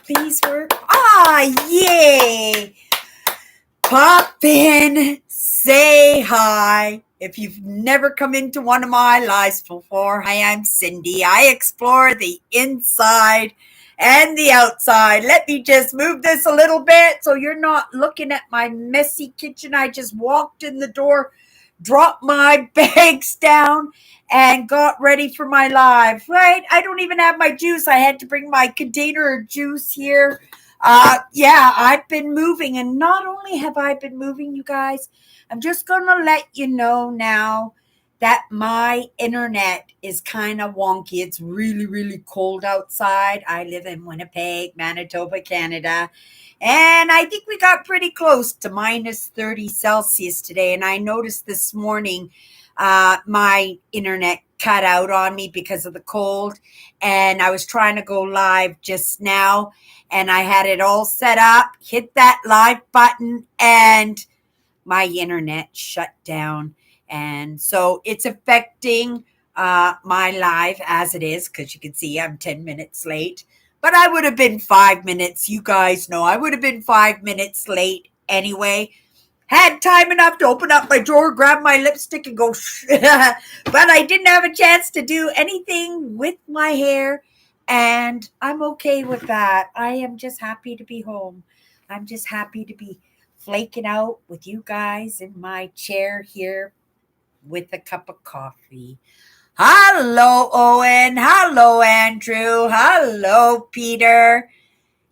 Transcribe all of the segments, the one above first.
these work? Yay! Pop in, say hi. If you've never come into one of my lives before, hi, I'm Cindy. I explore the inside and the outside. Let me just move this a little bit so you're not looking at my messy kitchen. I just walked in the door, dropped my bags down, and got ready for my live. Right? I don't even have my juice. I had to bring my container of juice here. Yeah, I've been moving, and not only have I been moving, you guys, I'm just gonna let you know now that my internet is kind of wonky. It's really, really cold outside. I live in Winnipeg, Manitoba, Canada, and I think we got pretty close to minus 30 Celsius today. And I noticed this morning my internet cut out on me because of the cold, and I was trying to go live just now, and I had it all set up, hit that live button, and my internet shut down. And so it's affecting my live as it is, because you can see I'm 10 minutes late. But I would have been 5 minutes. You guys know I would have been 5 minutes late anyway. Had time enough to open up my drawer, grab my lipstick, and go. But I didn't have a chance to do anything with my hair. And I'm okay with that. I am just happy to be home. I'm just happy to be flaking out with you guys in my chair here with a cup of coffee. Hello, Owen. Hello, Andrew. Hello, Peter.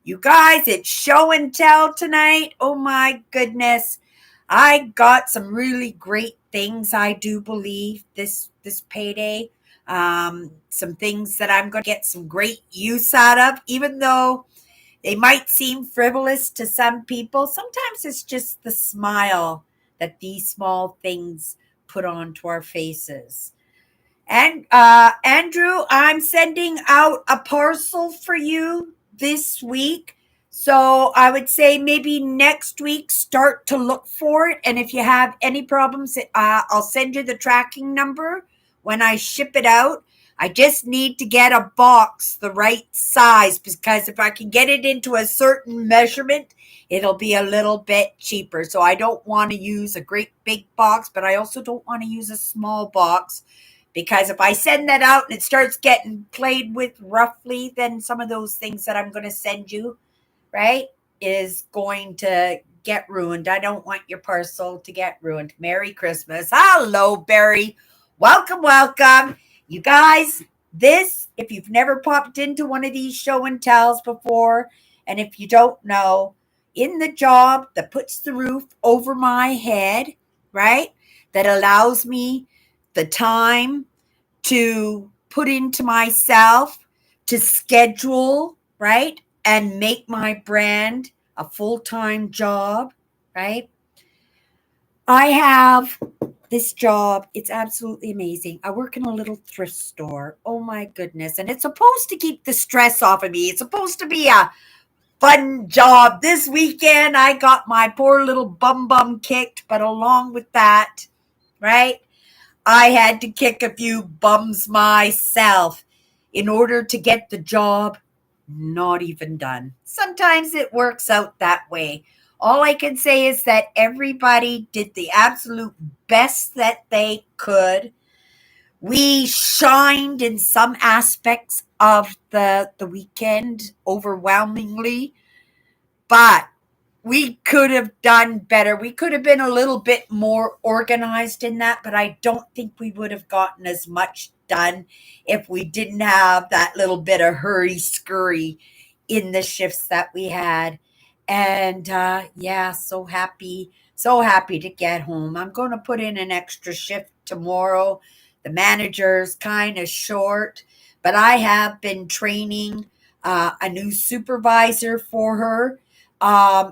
You guys, it's show and tell tonight. Oh my goodness. I got some really great things, I do believe, this payday. Some things that I'm going to get some great use out of, even though they might seem frivolous to some people. Sometimes it's just the smile that these small things put onto our faces. And Andrew, I'm sending out a parcel for you this week. So I would say maybe next week, start to look for it. And if you have any problems, I'll send you the tracking number when I ship it out. I just need to get a box the right size, because if I can get it into a certain measurement, it'll be a little bit cheaper. So I don't want to use a great big box, but I also don't want to use a small box, because if I send that out and it starts getting played with roughly, then some of those things that I'm going to send you, right, is going to get ruined. I don't want your parcel to get ruined. Merry Christmas. Hello, Barry. Welcome, welcome. You guys, if you've never popped into one of these show and tells before, and if you don't know, in the job that puts the roof over my head, right, that allows me the time to put into myself, to schedule, right, and make my brand a full-time job, right? I have this job. It's absolutely amazing. I work in a little thrift store. Oh my goodness. And it's supposed to keep the stress off of me. It's supposed to be a fun job. This weekend, I got my poor little bum kicked, but along with that, right, I had to kick a few bums myself in order to get the job not even done. Sometimes it works out that way. All I can say is that everybody did the absolute best that they could. We shined in some aspects of the weekend overwhelmingly, but we could have done better. We could have been a little bit more organized in that, but I don't think we would have gotten as much done if we didn't have that little bit of hurry scurry in the shifts that we had. And yeah, so happy to get home. I'm going to put in an extra shift tomorrow. The manager's kind of short, but I have been training a new supervisor for her.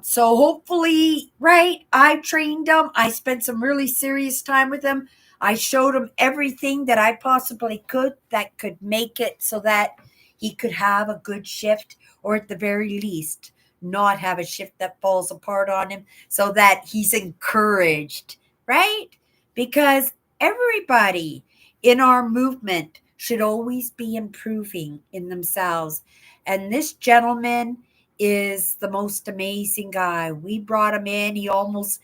So hopefully, right, I trained him. I spent some really serious time with him. I showed him everything that I possibly could that could make it so that he could have a good shift, or at the very least, not have a shift that falls apart on him, so that he's encouraged, right? Because everybody in our movement should always be improving in themselves. And this gentleman is the most amazing guy. We brought him in. He almost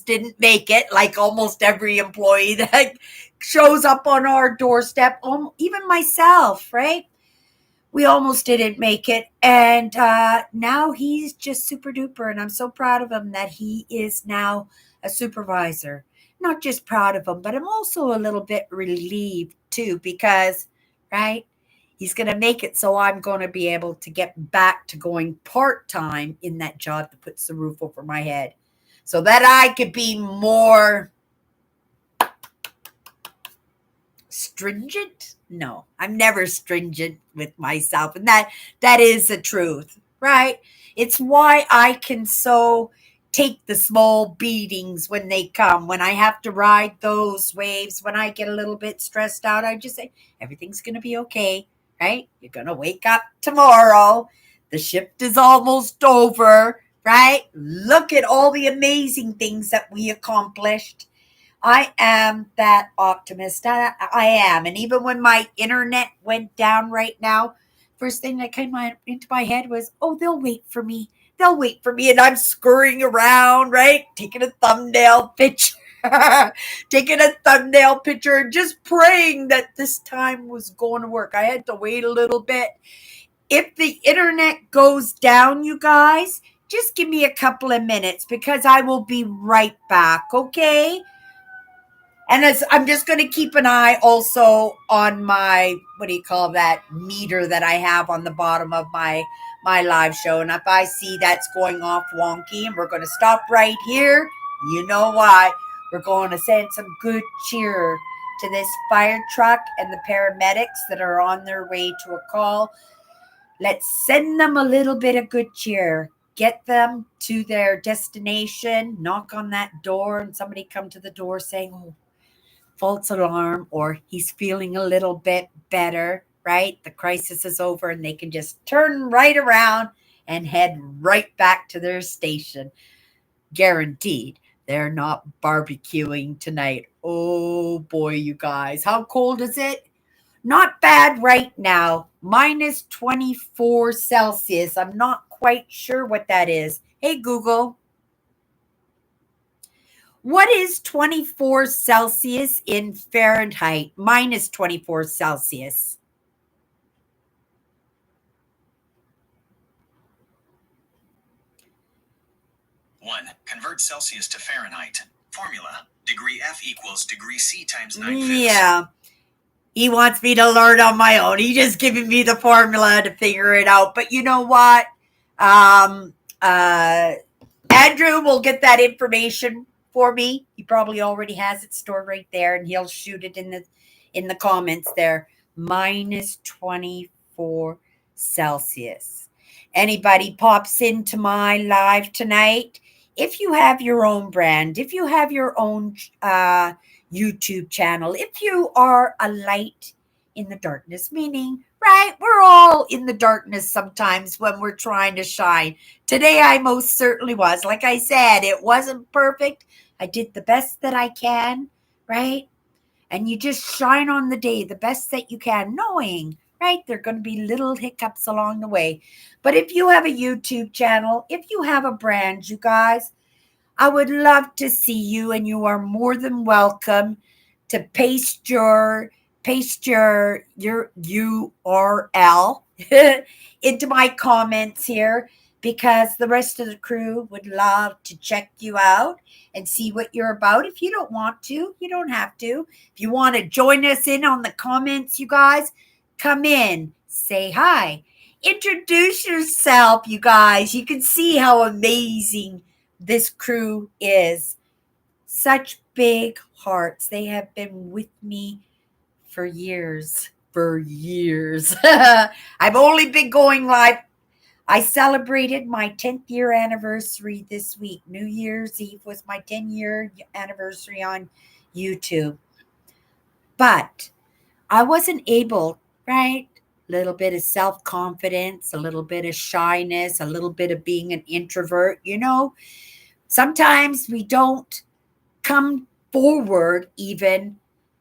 didn't make it, like almost every employee that shows up on our doorstep. Even myself, right? We almost didn't make it. And now he's just super duper. And I'm so proud of him that he is now a supervisor. Not just proud of him, but I'm also a little bit relieved too, because, right, he's going to make it. So I'm going to be able to get back to going part time in that job that puts the roof over my head so that I could be more stringent. No, I'm never stringent with myself, and that is the truth, right? It's why I can so take the small beatings when they come, when I have to ride those waves, when I get a little bit stressed out. I just say everything's going to be okay, right? You're going to wake up tomorrow. The shift is almost over, right? Look at all the amazing things that we accomplished. I am that optimist. I am. And even when my internet went down right now, first thing that came into my head was, oh, they'll wait for me. They'll wait for me. And I'm scurrying around, right? Taking a thumbnail picture. Taking a thumbnail picture and just praying that this time was going to work. I had to wait a little bit. If the internet goes down, you guys, just give me a couple of minutes because I will be right back, okay? And I'm just going to keep an eye also on my, what do you call that, meter that I have on the bottom of my live show. And if I see that's going off wonky, and we're going to stop right here, you know why. We're going to send some good cheer to this fire truck and the paramedics that are on their way to a call. Let's send them a little bit of good cheer. Get them to their destination, knock on that door, and somebody come to the door saying, oh, false alarm, or he's feeling a little bit better, right? The crisis is over and they can just turn right around and head right back to their station. Guaranteed they're not barbecuing tonight. Oh boy, you guys. How cold is it? Not bad right now. Minus 24 Celsius. I'm not quite sure what that is. Hey, Google. What is 24 Celsius in Fahrenheit? Minus 24 Celsius. One, convert Celsius to Fahrenheit. Formula, degree F equals degree C times 9/5. Yeah. He wants me to learn on my own. He just giving me the formula to figure it out. But you know what? Andrew will get that information for me. He probably already has it stored right there, and he'll shoot it in the comments there. Minus 24 Celsius. Anybody pops into my live tonight, if you have your own brand, if you have your own YouTube channel, if you are a light in the darkness, meaning, right, we're all in the darkness sometimes when we're trying to shine. Today, I most certainly was. Like I said, it wasn't perfect. I did the best that I can, right? And you just shine on the day the best that you can, knowing, right, there are going to be little hiccups along the way. But if you have a YouTube channel, if you have a brand, you guys, I would love to see you, and you are more than welcome to paste your URL into my comments here, because the rest of the crew would love to check you out and see what you're about. If you don't want to, you don't have to. If you want to join us in on the comments, you guys, come in, say hi, introduce yourself, you guys. You can see how amazing this crew is. Such big hearts. They have been with me for years. I've only been going live. I celebrated my 10th year anniversary this week. New Year's Eve was my 10-year anniversary on YouTube. But I wasn't able, right? A little bit of self-confidence, a little bit of shyness, a little bit of being an introvert. You know, sometimes we don't come forward even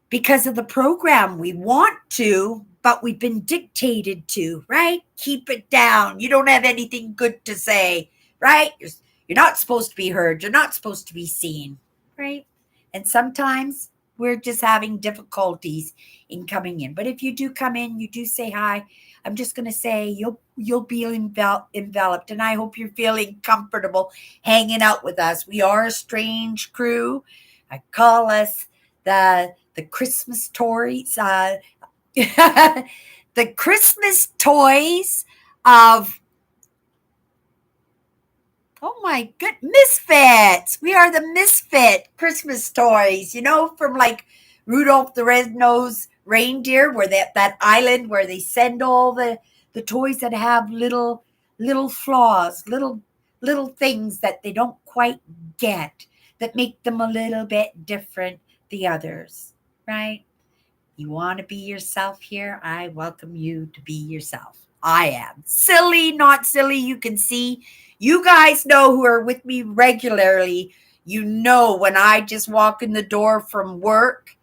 because of the program. We want to, but we've been dictated to, right? Keep it down. You don't have anything good to say, right? You're not supposed to be heard. You're not supposed to be seen, right? And sometimes we're just having difficulties in coming in. But if you do come in, you do say hi. I'm just going to say you'll be enveloped, and I hope you're feeling comfortable hanging out with us. We are a strange crew. I call us the Christmas Tories, the Christmas toys of, oh my good, misfits. We are the misfit Christmas toys, from like Rudolph the Red-Nosed Reindeer, where that island where they send all the toys that have little flaws, little things that they don't quite get, that make them a little bit different the others, right? You want to be yourself here? I welcome you to be yourself. I am silly, not silly. You can see, you guys know who are with me regularly. You know, when I just walk in the door from work,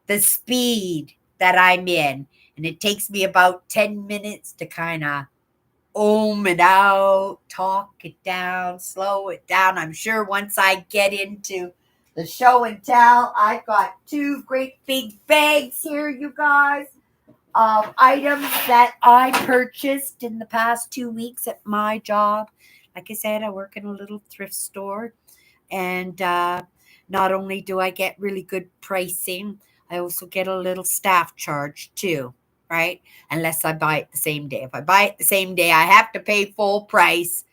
the speed that I'm in. And it takes me about 10 minutes to kind of it out, talk it down, slow it down. I'm sure once I get into the show and tell, I've got 2 great big bags here, you guys, of items that I purchased in the past 2 weeks at my job. Like I said, I work in a little thrift store, and not only do I get really good pricing, I also get a little staff charge too, right? Unless I buy it the same day. If I buy it the same day, I have to pay full price.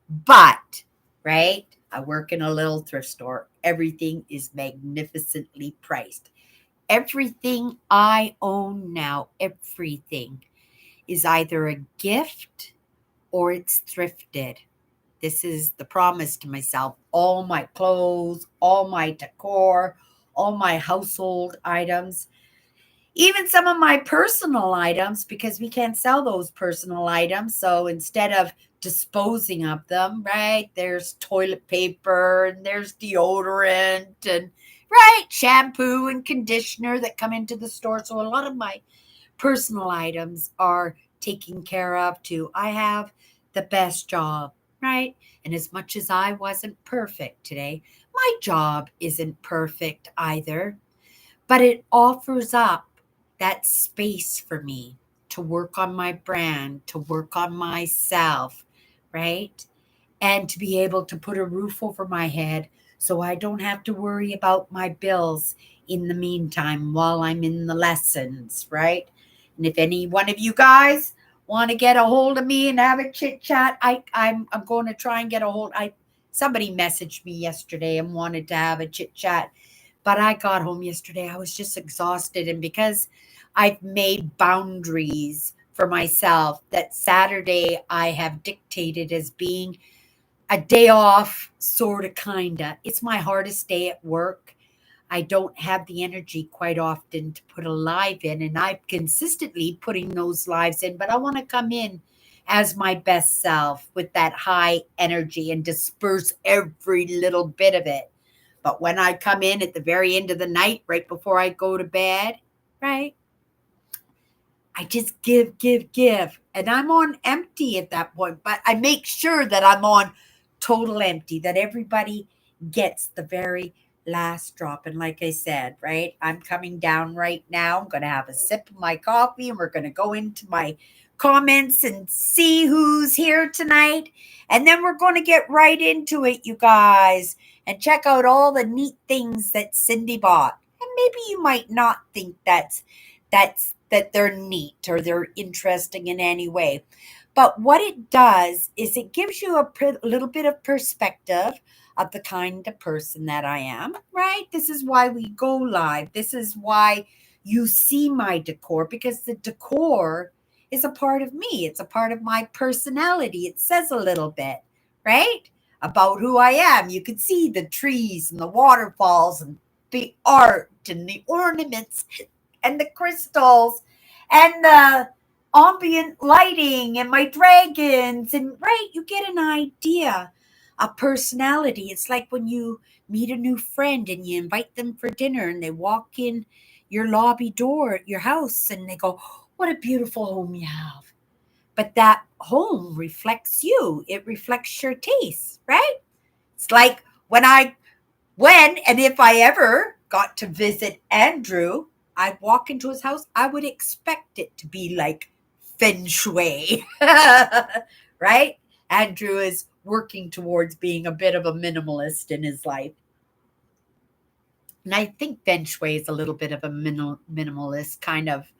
But, right, I work in a little thrift store. Everything is magnificently priced. Everything I own now, everything is either a gift or it's thrifted. This is the promise to myself. All my clothes, all my decor, all my household items, even some of my personal items, because we can't sell those personal items. So instead of disposing of them, right, there's toilet paper and there's deodorant and, right, shampoo and conditioner that come into the store. So a lot of my personal items are taken care of too. I have the best job, right? And as much as I wasn't perfect today, my job isn't perfect either, but it offers up that space for me to work on my brand, to work on myself, right? And to be able to put a roof over my head so I don't have to worry about my bills in the meantime while I'm in the lessons, right? And if any one of you guys want to get a hold of me and have a chit chat, I'm going to try and get a hold. Somebody messaged me yesterday and wanted to have a chit chat, but I got home yesterday. I was just exhausted, and because I've made boundaries for myself, that Saturday I have dictated as being a day off, sort of, kind of. It's my hardest day at work. I don't have the energy quite often to put a live in, and I'm consistently putting those lives in, but I want to come in as my best self with that high energy and disperse every little bit of it. But when I come in at the very end of the night, right before I go to bed, right, I just give, give, give. And I'm on empty at that point, but I make sure that I'm on total empty, that everybody gets the very last drop. And like I said, right, I'm coming down right now. I'm going to have a sip of my coffee, and we're going to go into my comments and see who's here tonight. And then we're going to get right into it, you guys, and check out all the neat things that Cindy bought. And maybe you might not think that they're neat or they're interesting in any way. But what it does is it gives you a little bit of perspective of the kind of person that I am, right? This is why we go live. This is why you see my decor, because the decor is a part of me. It's a part of my personality. It says a little bit, right, about who I am. You can see the trees and the waterfalls and the art and the ornaments and the crystals and the ambient lighting and my dragons. And right, you get an idea of personality. It's like when you meet a new friend and you invite them for dinner and they walk in your lobby door at your house and they go, what a beautiful home you have. But that home reflects you. It reflects your taste, right? It's like when and if I ever got to visit Andrew, I'd walk into his house, I would expect it to be like feng shui, right? Andrew is working towards being a bit of a minimalist in his life. And I think feng shui is a little bit of a minimalist kind of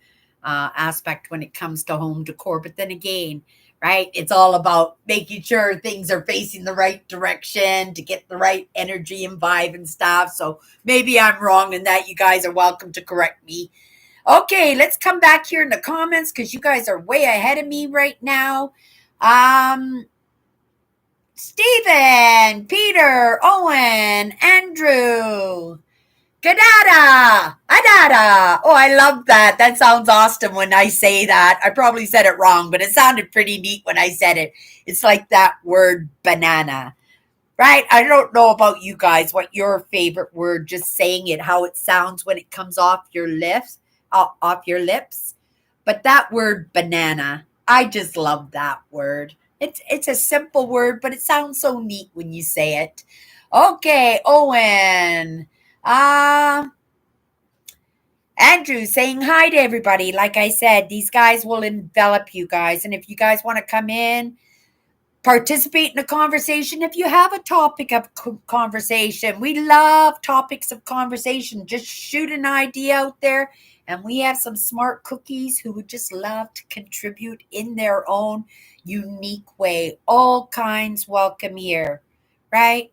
aspect when it comes to home decor. But then again, right, it's all about making sure things are facing the right direction to get the right energy and vibe and stuff. So maybe I'm wrong in that. You guys are welcome to correct me. Okay, let's come back here in the comments because you guys are way ahead of me right now. Stephen, Peter, Owen, Andrew. Gadada! Adada! Oh, I love that. That sounds awesome when I say that. I probably said it wrong, but it sounded pretty neat when I said it. It's like that word banana, right? I don't know about you guys, what your favorite word, just saying it, how it sounds when it comes off your lips. But that word banana, I just love that word. It's a simple word, but it sounds so neat when you say it. Okay, Owen. Uh, Andrew saying hi to everybody. Like I said, these guys will envelop you guys. And if you guys want to come in, participate in a conversation, if you have a topic of conversation, we love topics of conversation. Just shoot an idea out there. And we have some smart cookies who would just love to contribute in their own unique way. All kinds welcome here, right?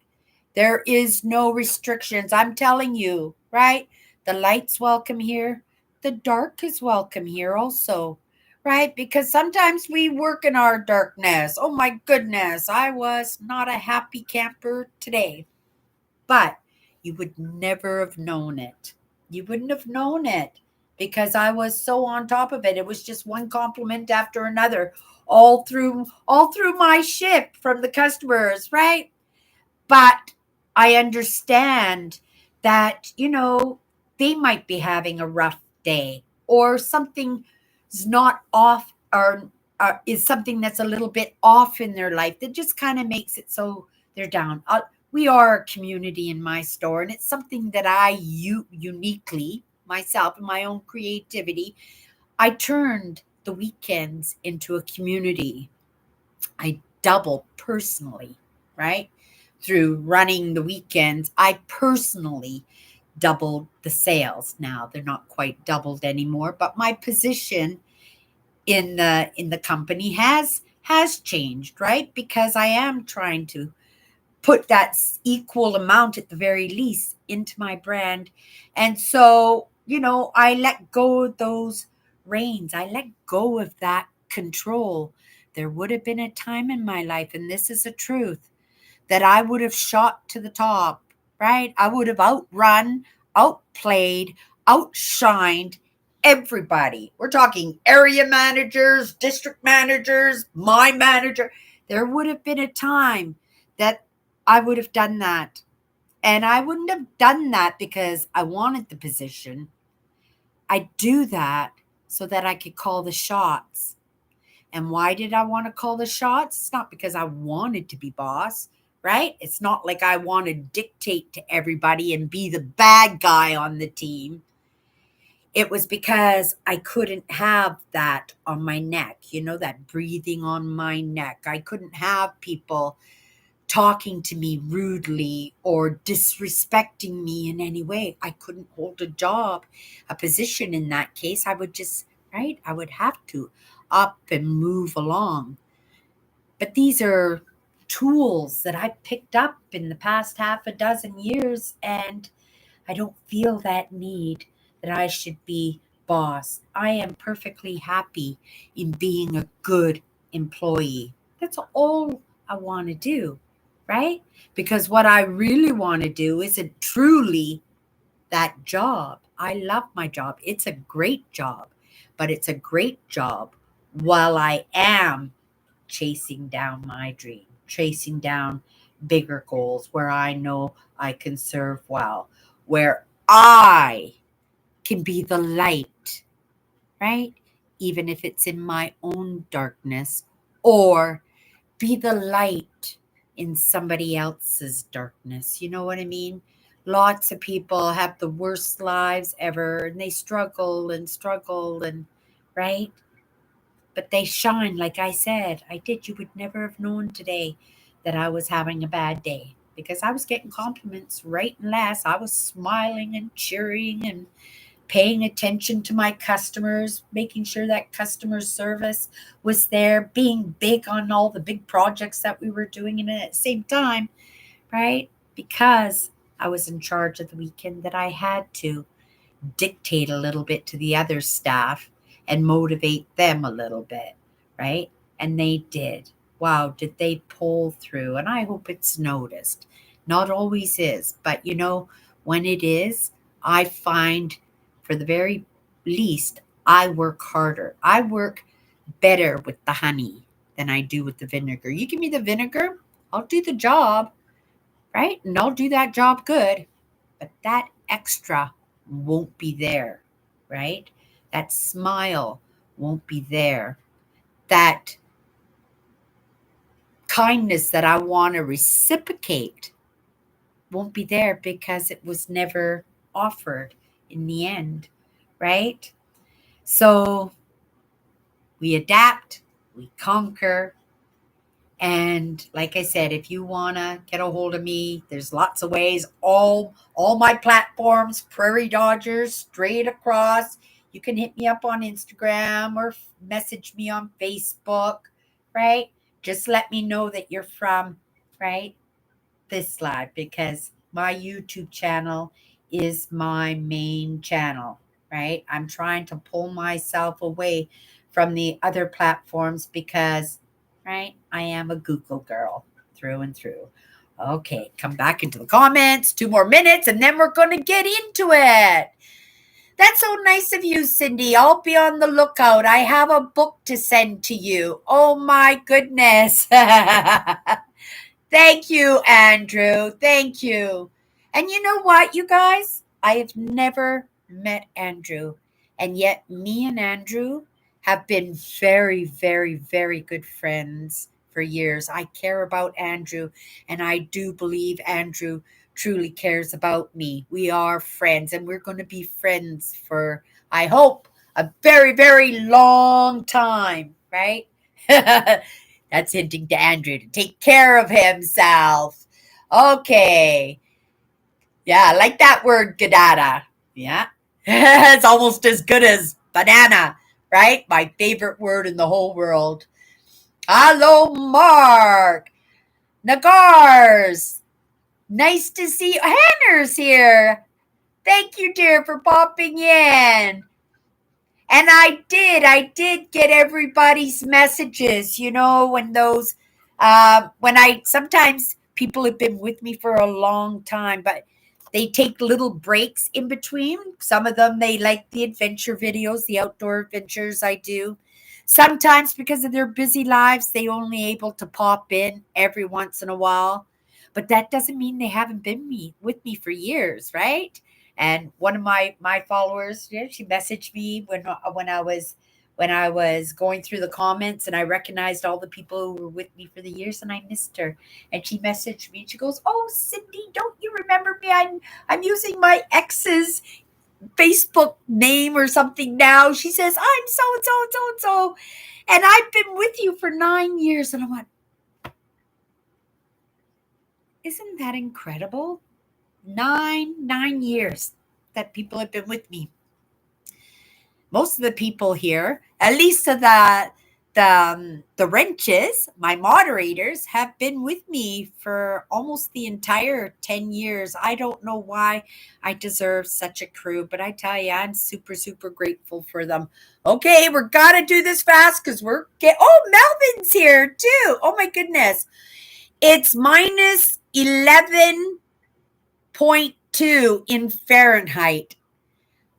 There is no restrictions. I'm telling you, right? The light's welcome here. The dark is welcome here also, right? Because sometimes we work in our darkness. Oh my goodness, I was not a happy camper today. But you would never have known it. You wouldn't have known it because I was so on top of it. It was just one compliment after another all through my shift from the customers, right? But I understand that, they might be having a rough day or something's not off or is something that's a little bit off in their life that just kind of makes it so they're down. We are a community in my store, and it's something that I uniquely, myself and my own creativity, I turned the weekends into a community. I double personally, right? Through running the weekends, I personally doubled the sales. Now they're not quite doubled anymore, but my position in the company has changed, right? Because I am trying to put that equal amount at the very least into my brand. And so, I let go of those reins. I let go of that control. There would have been a time in my life, and this is the truth, that I would have shot to the top, right? I would have outrun, outplayed, outshined everybody. We're talking area managers, district managers, my manager. There would have been a time that I would have done that. And I wouldn't have done that because I wanted the position. I do that so that I could call the shots. And why did I want to call the shots? It's not because I wanted to be boss, right? It's not like I want to dictate to everybody and be the bad guy on the team. It was because I couldn't have that on my neck, that breathing on my neck. I couldn't have people talking to me rudely or disrespecting me in any way. I couldn't hold a job, a position in that case. I would just, right? I would have to up and move along. But these are tools that I picked up in the past half a dozen years, and I don't feel that need that I should be boss. I am perfectly happy in being a good employee. That's all I want to do, right? Because what I really want to do isn't truly that job. I love my job. It's a great job, but it's a great job while I am chasing down my dream, chasing down bigger goals where I know I can serve well, where I can be the light, right? even if it's in my own darkness, or be the light in somebody else's darkness. You know what I mean? Lots of people have the worst lives ever and they struggle and right? But they shine. Like I said, I did. You would never have known today that I was having a bad day because I was getting compliments right and left. I was smiling and cheering and paying attention to my customers, making sure that customer service was there, being big on all the big projects that we were doing, and at the same time, right? Because I was in charge of the weekend, that I had to dictate a little bit to the other staff and motivate them a little bit, right? And they did. Wow, did they pull through? And I hope it's noticed. Not always is, but when it is, I find for the very least, I work harder. I work better with the honey than I do with the vinegar. You give me the vinegar, I'll do the job, right? And I'll do that job good, but that extra won't be there, right? That smile won't be there. That kindness that I want to reciprocate won't be there because it was never offered in the end, right? So we adapt, we conquer, and like I said, if you want to get a hold of me, there's lots of ways. All my platforms, Prairie Dodgers, straight across. You can hit me up on Instagram or message me on Facebook, right? Just let me know that you're from, right, this live, because my YouTube channel is my main channel, right? I'm trying to pull myself away from the other platforms because, right, I am a Google girl through and through. Okay, come back into the comments, 2 more minutes, and then we're going to get into it. That's so nice of you, Cindy. I'll be on the lookout. I have a book to send to you. Oh my goodness. Thank you, Andrew. Thank you. And you know what, you guys? I have never met Andrew. And yet, me and Andrew have been very, very, very good friends for years. I care about Andrew, and I do believe Andrew truly cares about me. We are friends, and we're going to be friends for, I hope, a very, very long time, right? That's hinting to Andrew to take care of himself. Okay. Yeah, I like that word, gadada. Yeah. It's almost as good as banana, right? My favorite word in the whole world. Hello, Mark. Nagars. Nice to see you. Hanner's here. Thank you, dear, for popping in. And I did get everybody's messages, when those, sometimes people have been with me for a long time, but they take little breaks in between. Some of them, they like the adventure videos, the outdoor adventures I do. Sometimes because of their busy lives, they only able to pop in every once in a while. But that doesn't mean they haven't been with me for years, right? And one of my followers, yeah, she messaged me when I was going through the comments, and I recognized all the people who were with me for the years, and I missed her. And she messaged me and she goes, "Oh, Cindy, don't you remember me? I'm using my ex's Facebook name or something now." She says, "I'm so and so and so and so, and I've been with you for 9 years." And I went, "Isn't that incredible? 9 years that people have been with me." Most of the people here, at least the wrenches, my moderators, have been with me for almost the entire 10 years. I don't know why I deserve such a crew, but I tell you, I'm super, super grateful for them. Okay, we're gotta do this fast because Melvin's here too. Oh my goodness. It's minus 11.2 in Fahrenheit.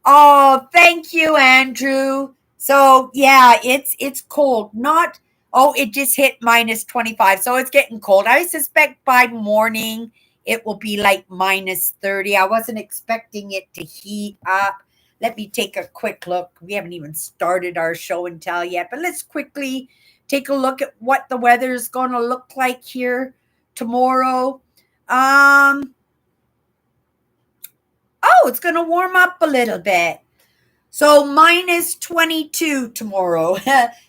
Oh, thank you, Andrew. So yeah, it's cold. It just hit minus 25. So it's getting cold. I suspect by morning it will be like minus 30. I wasn't expecting it to heat up let me take a quick look. We haven't even started our show and tell yet, but let's quickly take a look at what the weather is going to look like here tomorrow. Oh, it's going to warm up a little bit. So minus 22 tomorrow.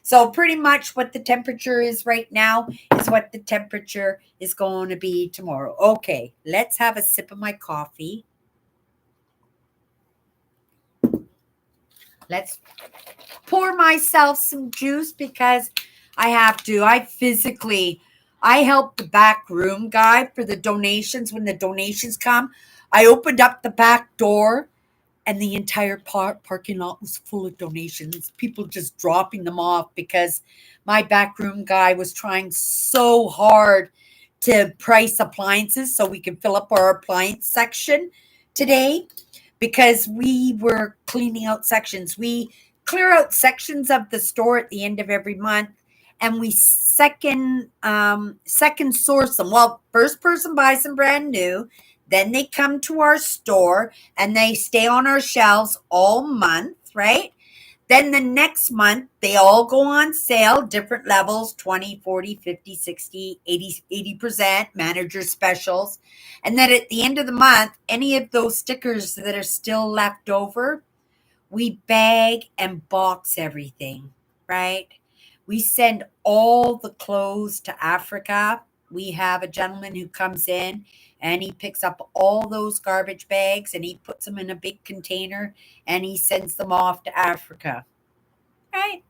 So pretty much what the temperature is right now is what the temperature is going to be tomorrow. Okay, let's have a sip of my coffee. Let's pour myself some juice because I have to. I helped the back room guy for the donations. When the donations come, I opened up the back door and the entire parking lot was full of donations. People just dropping them off because my backroom guy was trying so hard to price appliances so we can fill up our appliance section today because we were cleaning out sections. We clear out sections of the store at the end of every month and we second source them. Well, first person buys them brand new, then they come to our store and they stay on our shelves all month, right? Then the next month, they all go on sale, different levels, 20, 40, 50, 60, 80% manager specials. And then at the end of the month, any of those stickers that are still left over, we bag and box everything, right? We send all the clothes to Africa. We have a gentleman who comes in and he picks up all those garbage bags and he puts them in a big container and he sends them off to Africa, right?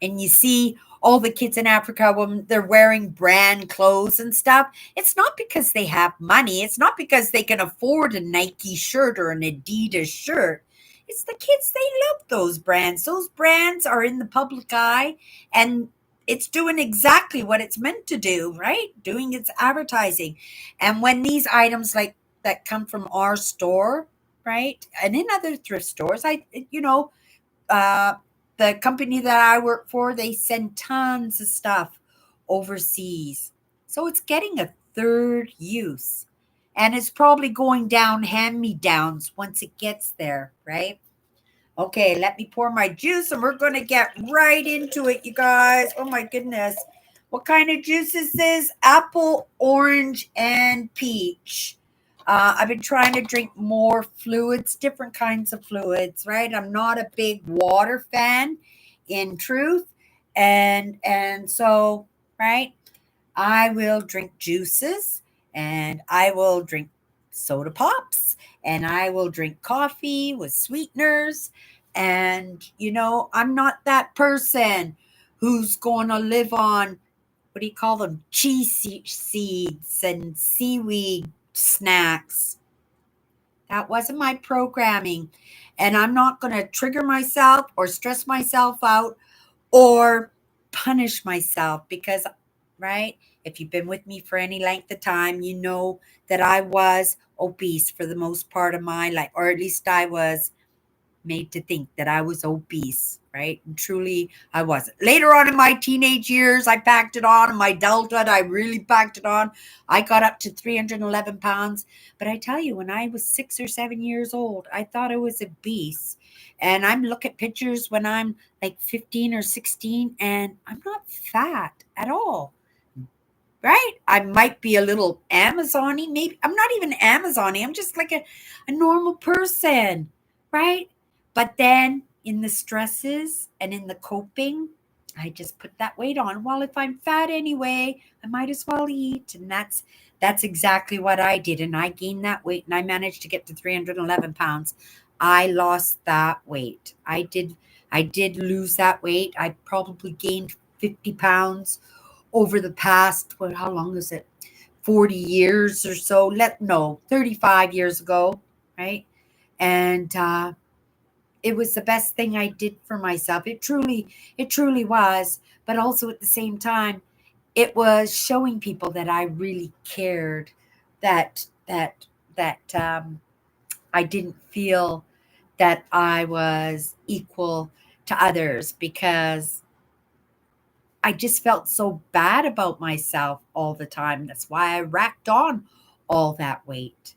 And you see all the kids in Africa when they're wearing brand clothes and stuff. It's not because they have money. It's not because they can afford a Nike shirt or an Adidas shirt. It's the kids, they love those brands. Those brands are in the public eye and it's doing exactly what it's meant to do, right? Doing its advertising. And when these items like that come from our store, right? And in other thrift stores, uh, the company that I work for, they send tons of stuff overseas. So it's getting a third use. And it's probably going down hand me downs once it gets there, right? Okay, let me pour my juice and we're going to get right into it, you guys. Oh my goodness. What kind of juice is this? Apple, orange, and peach. I've been trying to drink more fluids, different kinds of fluids, right? I'm not a big water fan in truth. And so, right, I will drink juices and I will drink soda pops and I will drink coffee with sweeteners. And, I'm not that person who's going to live on, what do you call them? Seeds and seaweed snacks. That wasn't my programming. And I'm not going to trigger myself or stress myself out or punish myself because, right? If you've been with me for any length of time, you know that I was obese for the most part of my life, or at least I was made to think that I was obese, right? And truly, I wasn't. Later on in my teenage years, I packed it on. In my adulthood, I really packed it on. I got up to 311 pounds. But I tell you, when I was 6 or 7 years old, I thought I was obese. And I'm look at pictures when I'm like 15 or 16, and I'm not fat at all. Right? I might be a little Amazon-y. Maybe I'm not even Amazon-y. I'm just like a normal person, right? But then in the stresses and in the coping, I just put that weight on. Well, if I'm fat anyway, I might as well eat. And that's exactly what I did. And I gained that weight and I managed to get to 311 pounds. I lost that weight. I did lose that weight. I probably gained 50 pounds over the past, well, how long is it? 40 years or so. 35 years ago, right? And it was the best thing I did for myself. It truly was. But also at the same time, it was showing people that I really cared, that I didn't feel that I was equal to others because I just felt so bad about myself all the time. That's why I racked on all that weight.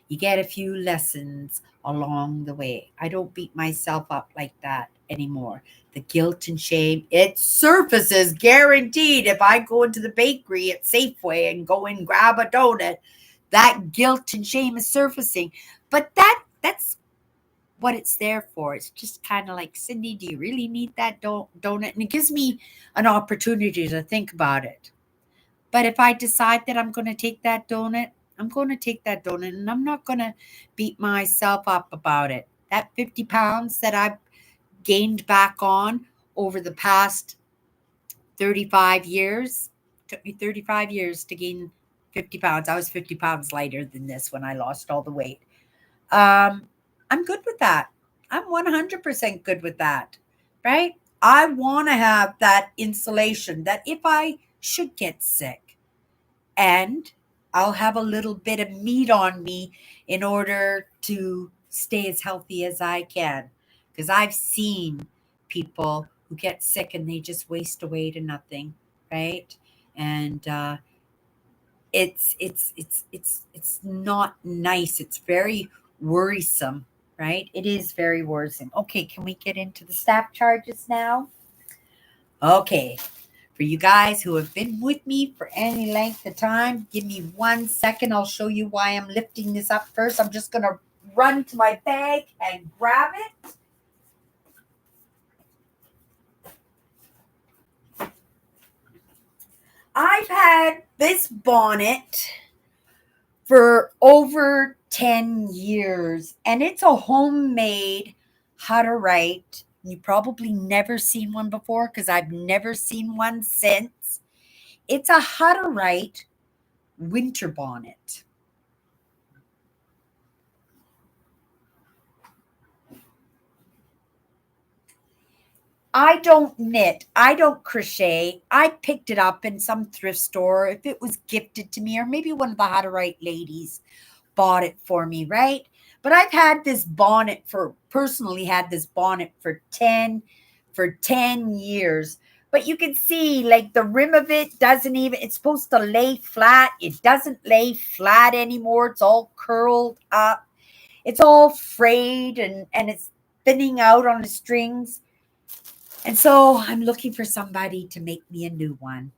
You get a few lessons along the way. I don't beat myself up like that anymore. The guilt and shame, it surfaces guaranteed. If I go into the bakery at Safeway and go and grab a donut, that guilt and shame is surfacing. But that's what it's there for. It's just kind of like, Cindy, do you really need that donut? And it gives me an opportunity to think about it. But if I decide that I'm going to take that donut, I'm going to take that donut and I'm not going to beat myself up about it. That 50 pounds that I've gained back on over the past 35 years, took me 35 years to gain 50 pounds. I was 50 pounds lighter than this when I lost all the weight. Um, I'm good with that. I'm 100% good with that, right? I want to have that insulation that if I should get sick, and I'll have a little bit of meat on me in order to stay as healthy as I can. Because I've seen people who get sick and they just waste away to nothing, right? And it's not nice. It's very worrisome, right? It is very worrisome. Okay, can we get into the staff charges now? Okay. For you guys who have been with me for any length of time, give me 1 second. I'll show you why I'm lifting this up first. I'm just going to run to my bag and grab it. I've had this bonnet for over 10 years, and it's a homemade Hutterite. You probably never seen one before because I've never seen one since. It's a Hutterite winter bonnet. I don't knit. I don't crochet. I picked it up in some thrift store if it was gifted to me, or maybe one of the Hutterite ladies bought it for me, right? But I've had this bonnet for personally had this bonnet for 10 years. But you can see like the rim of it doesn't even, it's supposed to lay flat. It doesn't lay flat anymore. It's all curled up. It's all frayed and it's thinning out on the strings. And so I'm looking for somebody to make me a new one.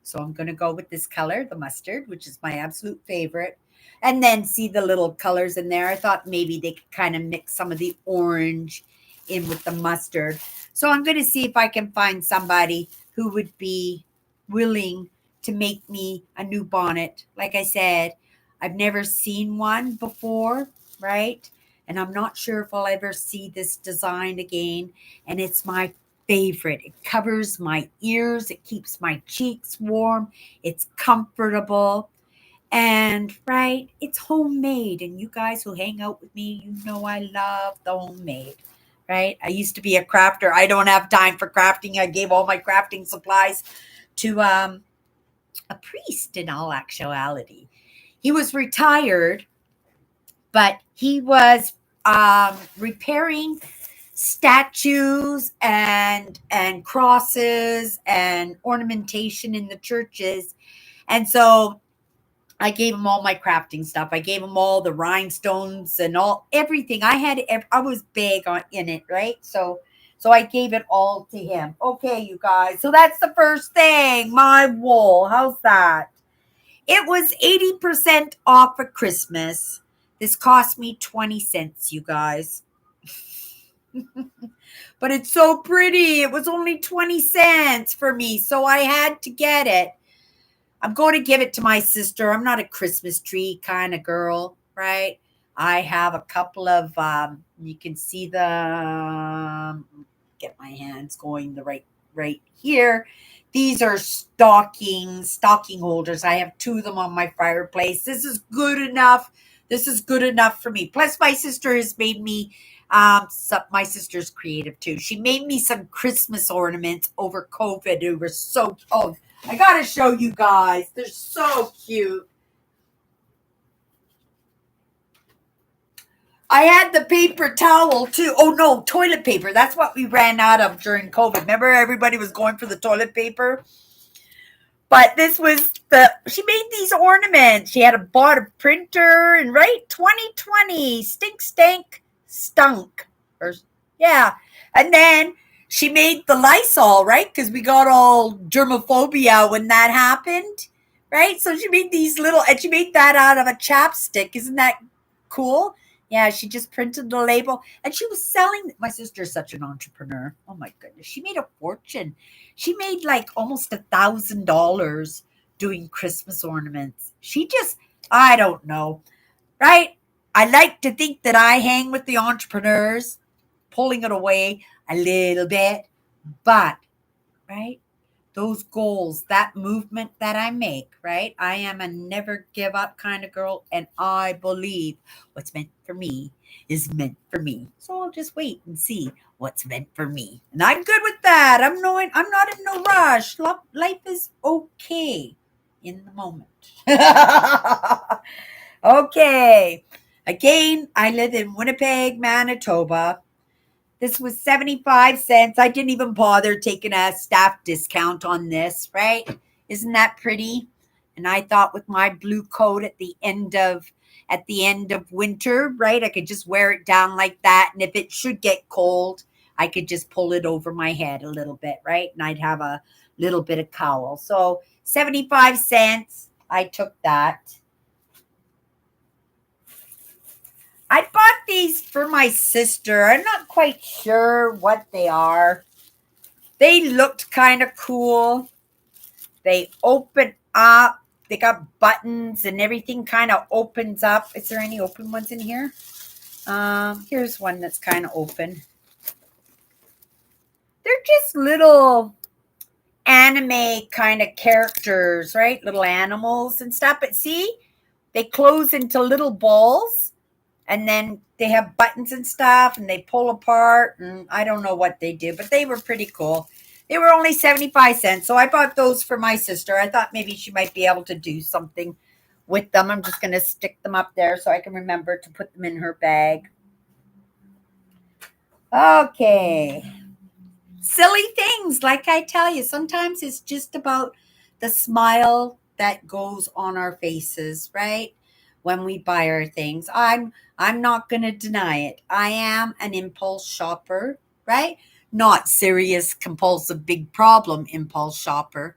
So I'm going to go with this color, the mustard, which is my absolute favorite. And then see the little colors in there. I thought maybe they could kind of mix some of the orange in with the mustard. So I'm going to see if I can find somebody who would be willing to make me a new bonnet. Like I said, I've never seen one before, right? And I'm not sure if I'll ever see this design again. And it's my favorite. It covers my ears. It keeps my cheeks warm. It's comfortable. And right, it's homemade. And you guys who hang out with me, you know I love the homemade. Right? I used to be a crafter. I don't have time for crafting. I gave all my crafting supplies to a priest in all actuality. He was retired, but he was repairing statues and crosses and ornamentation in the churches. And so I gave him all my crafting stuff. I gave him all the rhinestones and all everything. I was big on in it, right? So I gave it all to him. Okay, you guys. So that's the first thing. My wool. How's that? It was 80% off at Christmas. This cost me 20 cents, you guys. But it's so pretty. It was only 20 cents for me, so I had to get it. I'm going to give it to my sister. I'm not a Christmas tree kind of girl, right? I have a couple of, you can see get my hands going the right here. These are stocking holders. I have two of them on my fireplace. This is good enough. This is good enough for me. Plus, my sister has made me, my sister's creative too. She made me some Christmas ornaments over COVID. They were so, oh, I got to show you guys. They're so cute. I had the paper towel too. Oh no, toilet paper. That's what we ran out of during COVID. Remember everybody was going for the toilet paper? But this was she made these ornaments. She had bought a printer and right 2020 stink stank stunk or yeah. And then she made the Lysol, right? Because we got all germophobia when that happened, right? So she made these little, and she made that out of a chapstick. Isn't that cool? Yeah, she just printed the label and she was selling. My sister's such an entrepreneur. Oh my goodness. She made a fortune. She made like almost $1,000 doing Christmas ornaments. She just, I don't know, right? I like to think that I hang with the entrepreneurs, pulling it away a little bit, but, right? Those goals, that movement that I make, right? I am a never give up kind of girl, and I believe what's meant for me is meant for me. So I'll just wait and see what's meant for me. And I'm good with that. I'm not in no rush. Life is okay in the moment. Okay. Again, I live in Winnipeg, Manitoba. This was 75 cents. I didn't even bother taking a staff discount on this, right? Isn't that pretty? And I thought with my blue coat at the end of winter, right? I could just wear it down like that, and if it should get cold, I could just pull it over my head a little bit, right? And I'd have a little bit of cowl. So 75 cents. I took that. I bought these for my sister. I'm not quite sure what they are. They looked kind of cool. They open up. They got buttons and everything kind of opens up. Is there any open ones in here? Here's one that's kind of open. They're just little anime kind of characters, right? Little animals and stuff. But see, they close into little balls. And then they have buttons and stuff and they pull apart, and I don't know what they do, but they were pretty cool. They were only 75 cents. So I bought those for my sister. I thought maybe she might be able to do something with them. I'm just going to stick them up there so I can remember to put them in her bag. Okay. Silly things, like I tell you, sometimes it's just about the smile that goes on our faces, right? When we buy our things. I'm not going to deny it. I am an impulse shopper, right? Not serious compulsive big problem impulse shopper,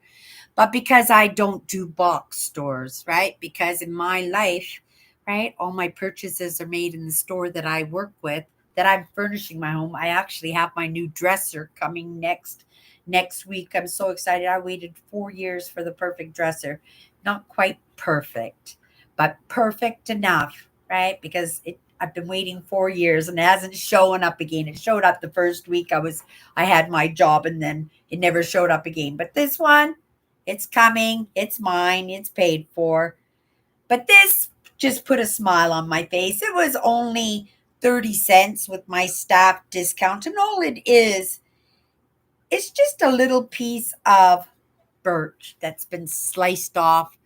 but because I don't do box stores, right? Because in my life, right, all my purchases are made in the store that I work with, that I'm furnishing my home. I actually have my new dresser coming next week. I'm so excited. I waited 4 years for the perfect dresser. Not quite perfect, but perfect enough, right? Because I've been waiting 4 years and it hasn't shown up again. It showed up the first week I had my job, and then it never showed up again. But this one, it's coming. It's mine. It's paid for. But this just put a smile on my face. It was only 30 cents with my staff discount. And all it is, it's just a little piece of birch that's been sliced off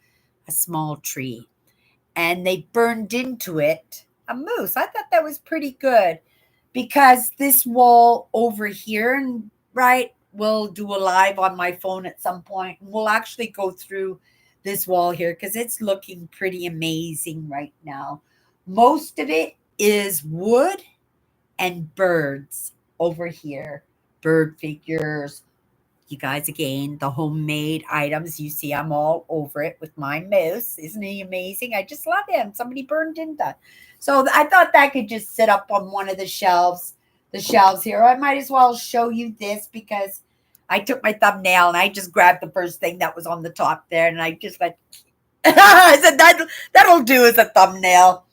a small tree. And they burned into it a moose. I thought that was pretty good because this wall over here, and right, we'll do a live on my phone at some point, and we'll actually go through this wall here because it's looking pretty amazing right now. Most of it is wood and birds over here, bird figures. You guys, again, the homemade items. You see, I'm all over it with my moose. Isn't he amazing? I just love him. Somebody burned into. So I thought that could just sit up on one of the shelves here. I might as well show you this because I took my thumbnail and I just grabbed the first thing that was on the top there, and I just went, I said, that'll do as a thumbnail.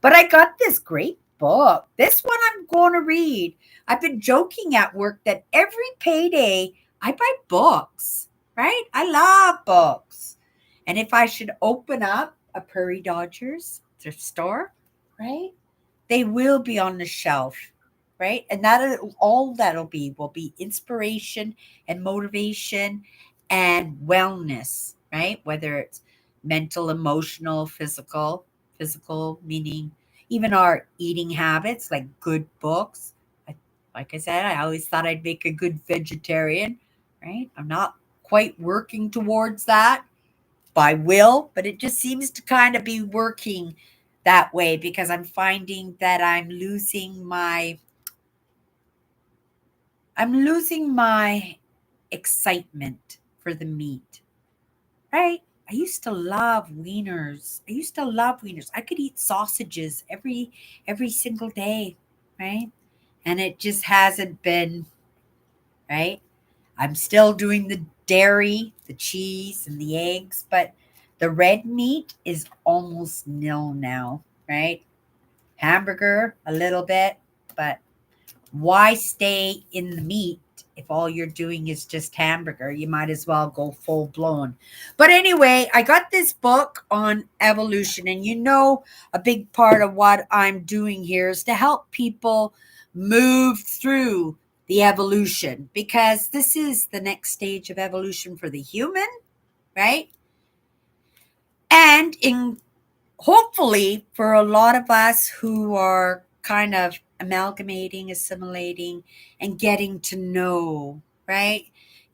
But I got this great book. This one I'm going to read. I've been joking at work that every payday I buy books, right? I love books. And if I should open up a Prairie Dodgers thrift store, right? They will be on the shelf, right? And all that'll be will be inspiration and motivation and wellness, right? Whether it's mental, emotional, physical meaning even our eating habits, like good books. Like I said, I always thought I'd make a good vegetarian, right? I'm not quite working towards that by will, but it just seems to kind of be working that way because I'm finding that I'm losing my excitement for the meat, right? I used to love wieners. I used to love wieners. I could eat sausages every single day, right? And it just hasn't been, right? I'm still doing the dairy, the cheese, and the eggs, but the red meat is almost nil now, right? Hamburger, a little bit, but why stay in the meat if all you're doing is just hamburger? You might as well go full blown. But anyway, I got this book on evolution, and a big part of what I'm doing here is to help people move through the evolution because this is the next stage of evolution for the human, right? And in hopefully for a lot of us who are kind of amalgamating, assimilating, and getting to know, right?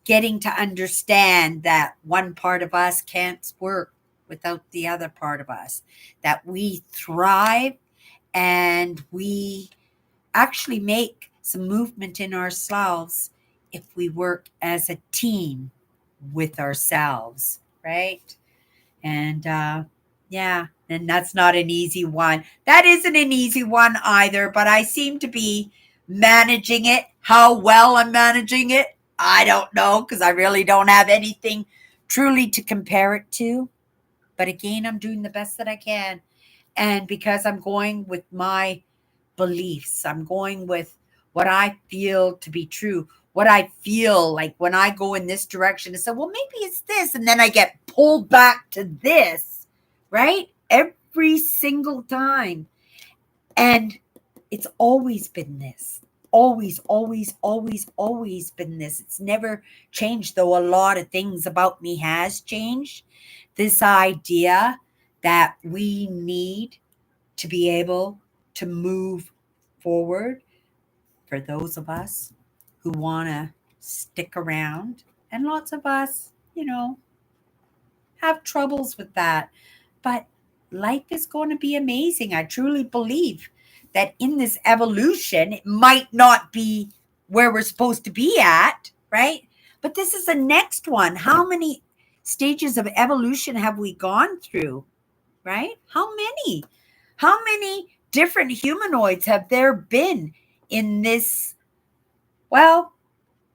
Getting to understand that one part of us can't work without the other part of us, that we thrive and we actually make some movement in ourselves if we work as a team with ourselves, right? And yeah, and that's not an easy one. That isn't an easy one either, but I seem to be managing it. How well I'm managing it, I don't know, because I really don't have anything truly to compare it to. But again, I'm doing the best that I can. And because I'm going with my beliefs, I'm going with what I feel to be true, what I feel like when I go in this direction and say, well, maybe it's this. And then I get pulled back to this, right? Every single time. And it's always been this. Always, always, always, always been this. It's never changed, though a lot of things about me has changed. This idea that we need to be able to move forward for those of us who want to stick around. And lots of us, have troubles with that. But life is going to be amazing. I truly believe that in this evolution, it might not be where we're supposed to be at, right? But this is the next one. How many stages of evolution have we gone through, right? How many? How many different humanoids have there been in well,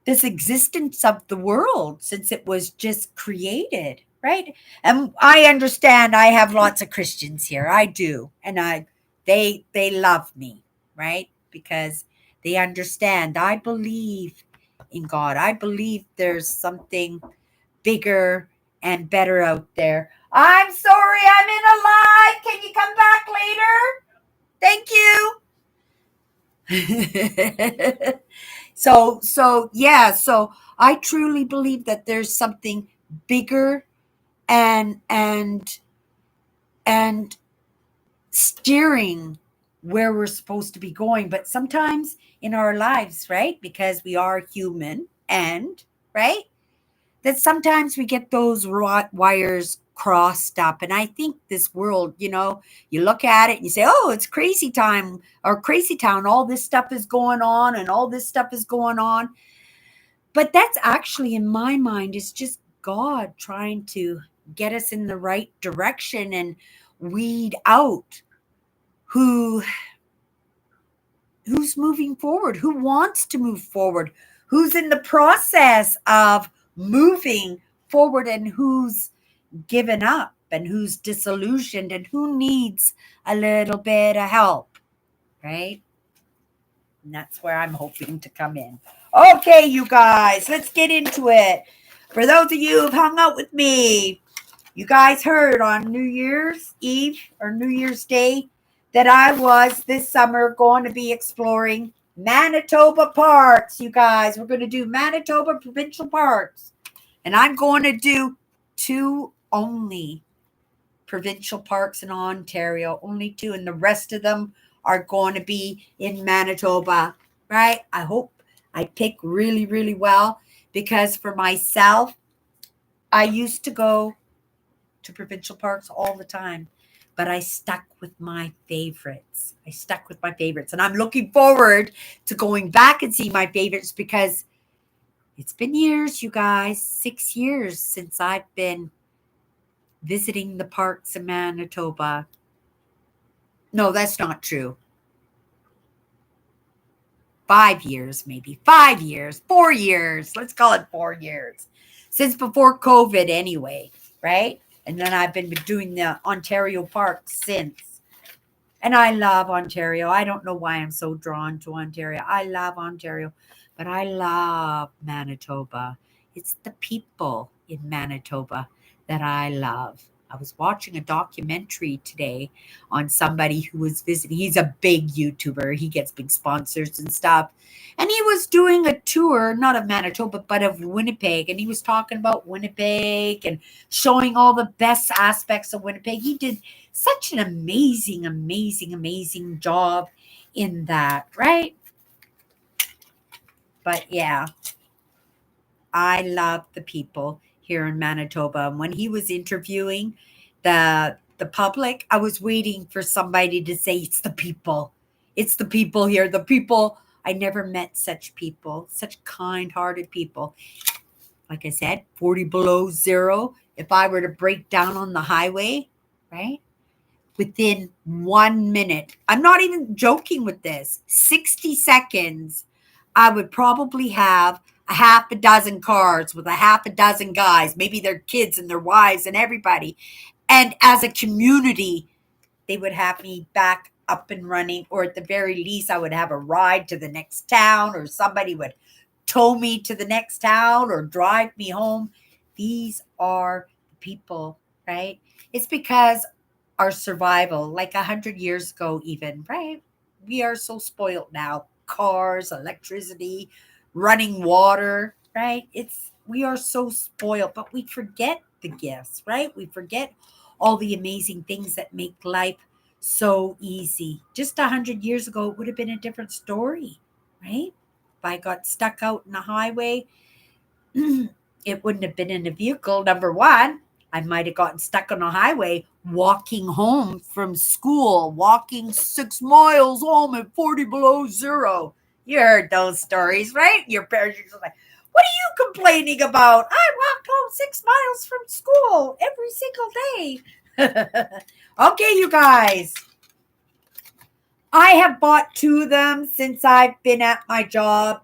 this existence of the world since it was just created, right? And I understand I have lots of Christians here. I do. And they love me, right? Because they understand. I believe in God. I believe there's something bigger and better out there. I'm sorry, I'm in a live. Can you come back later? Thank you. So I truly believe that there's something bigger and steering where we're supposed to be going. But sometimes in our lives, right? Because we are human and right? That sometimes we get those wires crossed up. And I think this world, you look at it and you say, oh, it's crazy time or crazy town. All this stuff is going on and all this stuff is going on. But that's actually, in my mind, is just God trying to get us in the right direction and weed out who who's moving forward, who wants to move forward, who's in the process of moving forward, and who's given up, and who's disillusioned, and who needs a little bit of help, right? And that's where I'm hoping to come in. Okay, you guys, let's get into it. For those of you who've hung out with me, you guys heard on New Year's Eve or New Year's Day that I was this summer going to be exploring Manitoba parks. You guys, we're going to do Manitoba provincial parks. And I'm going to do 2 only provincial parks in Ontario, only 2, and the rest of them are going to be in Manitoba, right? I hope I pick really, really well because for myself, I used to go to provincial parks all the time, but I stuck with my favorites. And I'm looking forward to going back and see my favorites because it's been years, you guys, 6 years since I've been visiting the parks in Manitoba. No, that's not true. 5 years, maybe 5 years, 4 years. Let's call it 4 years. Since before COVID, anyway, right? And then I've been doing the Ontario parks since. And I love Ontario. I don't know why I'm so drawn to Ontario. I love Ontario, but I love Manitoba. It's the people in Manitoba that I love. I was watching a documentary today on somebody who was visiting. He's a big YouTuber. He gets big sponsors and stuff. And he was doing a tour, not of Manitoba, but of Winnipeg. And he was talking about Winnipeg and showing all the best aspects of Winnipeg. He did such an amazing, amazing, amazing job in that, right? But yeah, I love the people here in Manitoba. And when he was interviewing the public, I was waiting for somebody to say it's the people. It's the people here. The people. I never met such people, such kind-hearted people. Like I said, 40 below zero. If I were to break down on the highway, right? Within 1 minute, I'm not even joking with this, 60 seconds, I would probably have a half a dozen cars with a half a dozen guys, maybe their kids and their wives and everybody. And as a community, they would have me back up and running, or at the very least, I would have a ride to the next town, or somebody would tow me to the next town or drive me home. These are people, right? It's because our survival, like 100 years ago, even, right? We are so spoiled now. Cars, electricity, running water, right? We are so spoiled, but we forget the gifts, right? We forget all the amazing things that make life so easy. Just 100 years ago, it would have been a different story, right? If I got stuck out in the highway, it wouldn't have been in a vehicle. Number one, I might have gotten stuck on a highway walking home from school, walking 6 miles home at 40 below zero. You heard those stories, right? Your parents are like, what are you complaining about? I walked home 6 miles from school every single day. Okay, you guys. I have bought 2 of them since I've been at my job.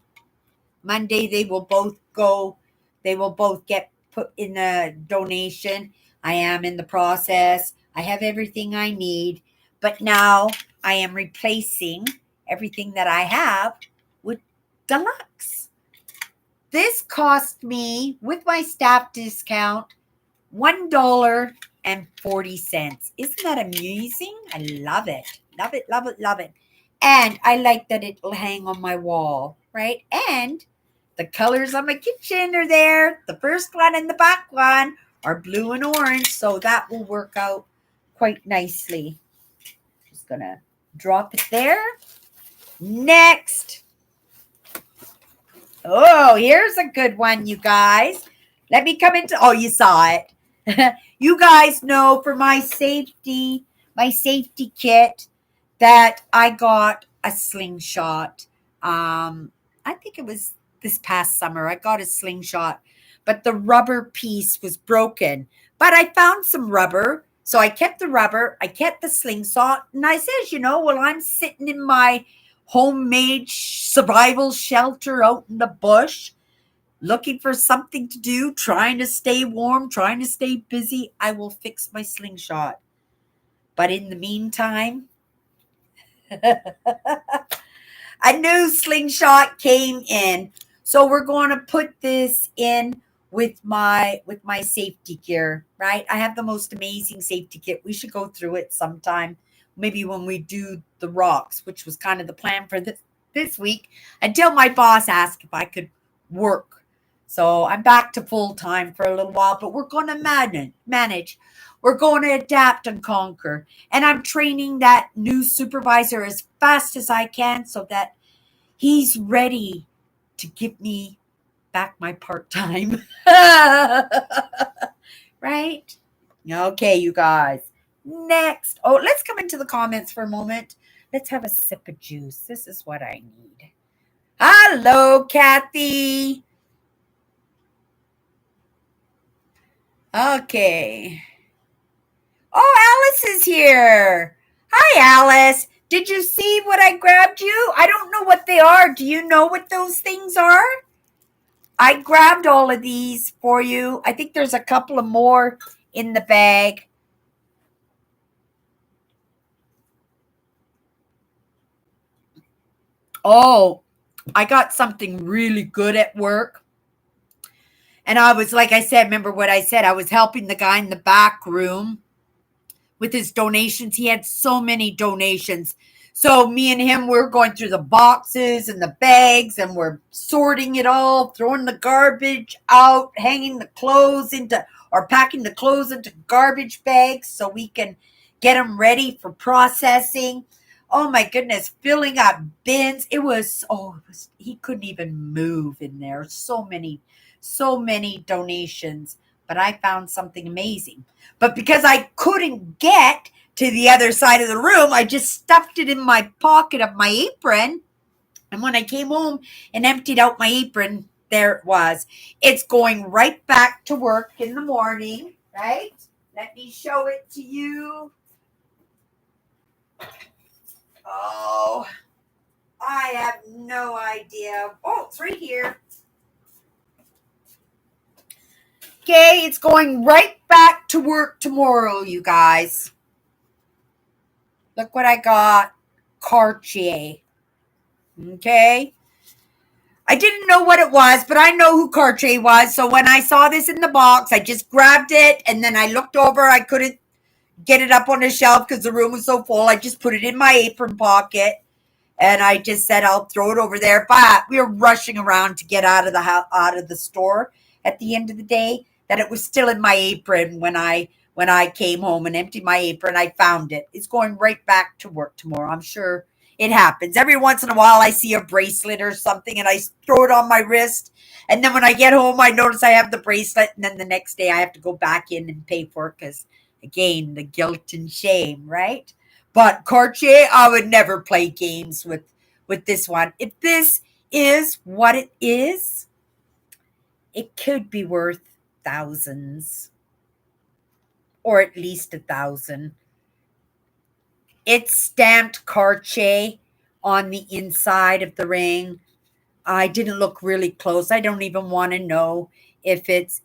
Monday, they will both go. They will both get put in a donation. I am in the process. I have everything I need. But now I am replacing everything that I have with deluxe. This cost me, with my staff discount, $1.40. Isn't that amazing? I love it. Love it, love it, love it. And I like that it'll hang on my wall, right? And the colors on my kitchen are there. The first one and the back one are blue and orange. So that will work out quite nicely. Just going to drop it there. Next. Oh, here's a good one, you guys. Let me come into, oh, you saw it. You guys know for my safety kit that I got a slingshot. I think it was this past summer. I got a slingshot, but the rubber piece was broken. But I found some rubber. So I kept the rubber, I kept the slingshot, and I says, well, I'm sitting in my homemade survival shelter out in the bush, looking for something to do, trying to stay warm, trying to stay busy. I will fix my slingshot. But in the meantime, a new slingshot came in. So we're going to put this in with my safety gear, right? I have the most amazing safety kit. We should go through it sometime, maybe when we do the rocks, which was kind of the plan for this week, until my boss asked if I could work. So I'm back to full time for a little while, but we're going to manage. We're going to adapt and conquer. And I'm training that new supervisor as fast as I can so that he's ready to give me back my part-time. Right? Okay, you guys. Next. Oh, let's come into the comments for a moment. Let's have a sip of juice. This is what I need. Hello, Kathy. Okay. Oh, Alice is here. Hi, Alice. Did you see what I grabbed you? I don't know what they are. Do you know what those things are? I grabbed all of these for you. I think there's a couple of more in the bag. Oh, I got something really good at work. And I was, like I said, remember what I said? I was helping the guy in the back room with his donations. He had so many donations. So me and him, we're going through the boxes and the bags, and we're sorting it all, throwing the garbage out, hanging the clothes into, or packing the clothes into garbage bags so we can get them ready for processing. Oh my goodness, filling up bins. He couldn't even move in there. So many donations. But I found something amazing. But because I couldn't get to the other side of the room, I just stuffed it in my pocket of my apron. And when I came home and emptied out my apron, there it was. It's going right back to work in the morning, right? Let me show it to you. Oh, I have no idea. Oh, it's right here. Okay, it's going right back to work tomorrow, you guys. Look what I got. Cartier. Okay. I didn't know what it was, but I know who Cartier was. So when I saw this in the box, I just grabbed it, and then I looked over. I couldn't get it up on the shelf because the room was so full. I just put it in my apron pocket, and I just said I'll throw it over there. But we were rushing around to get out of the store at the end of the day, that it was still in my apron when I came home and emptied my apron. I found it. It's going right back to work tomorrow. I'm sure it happens. Every once in a while, I see a bracelet or something, and I throw it on my wrist. And then when I get home, I notice I have the bracelet, and then the next day I have to go back in and pay for it because, again, the guilt and shame, right? But Cartier, I would never play games with this one. If this is what it is, it could be worth thousands, or at least 1,000. It's stamped Cartier on the inside of the ring. I didn't look really close. I don't even want to know if it's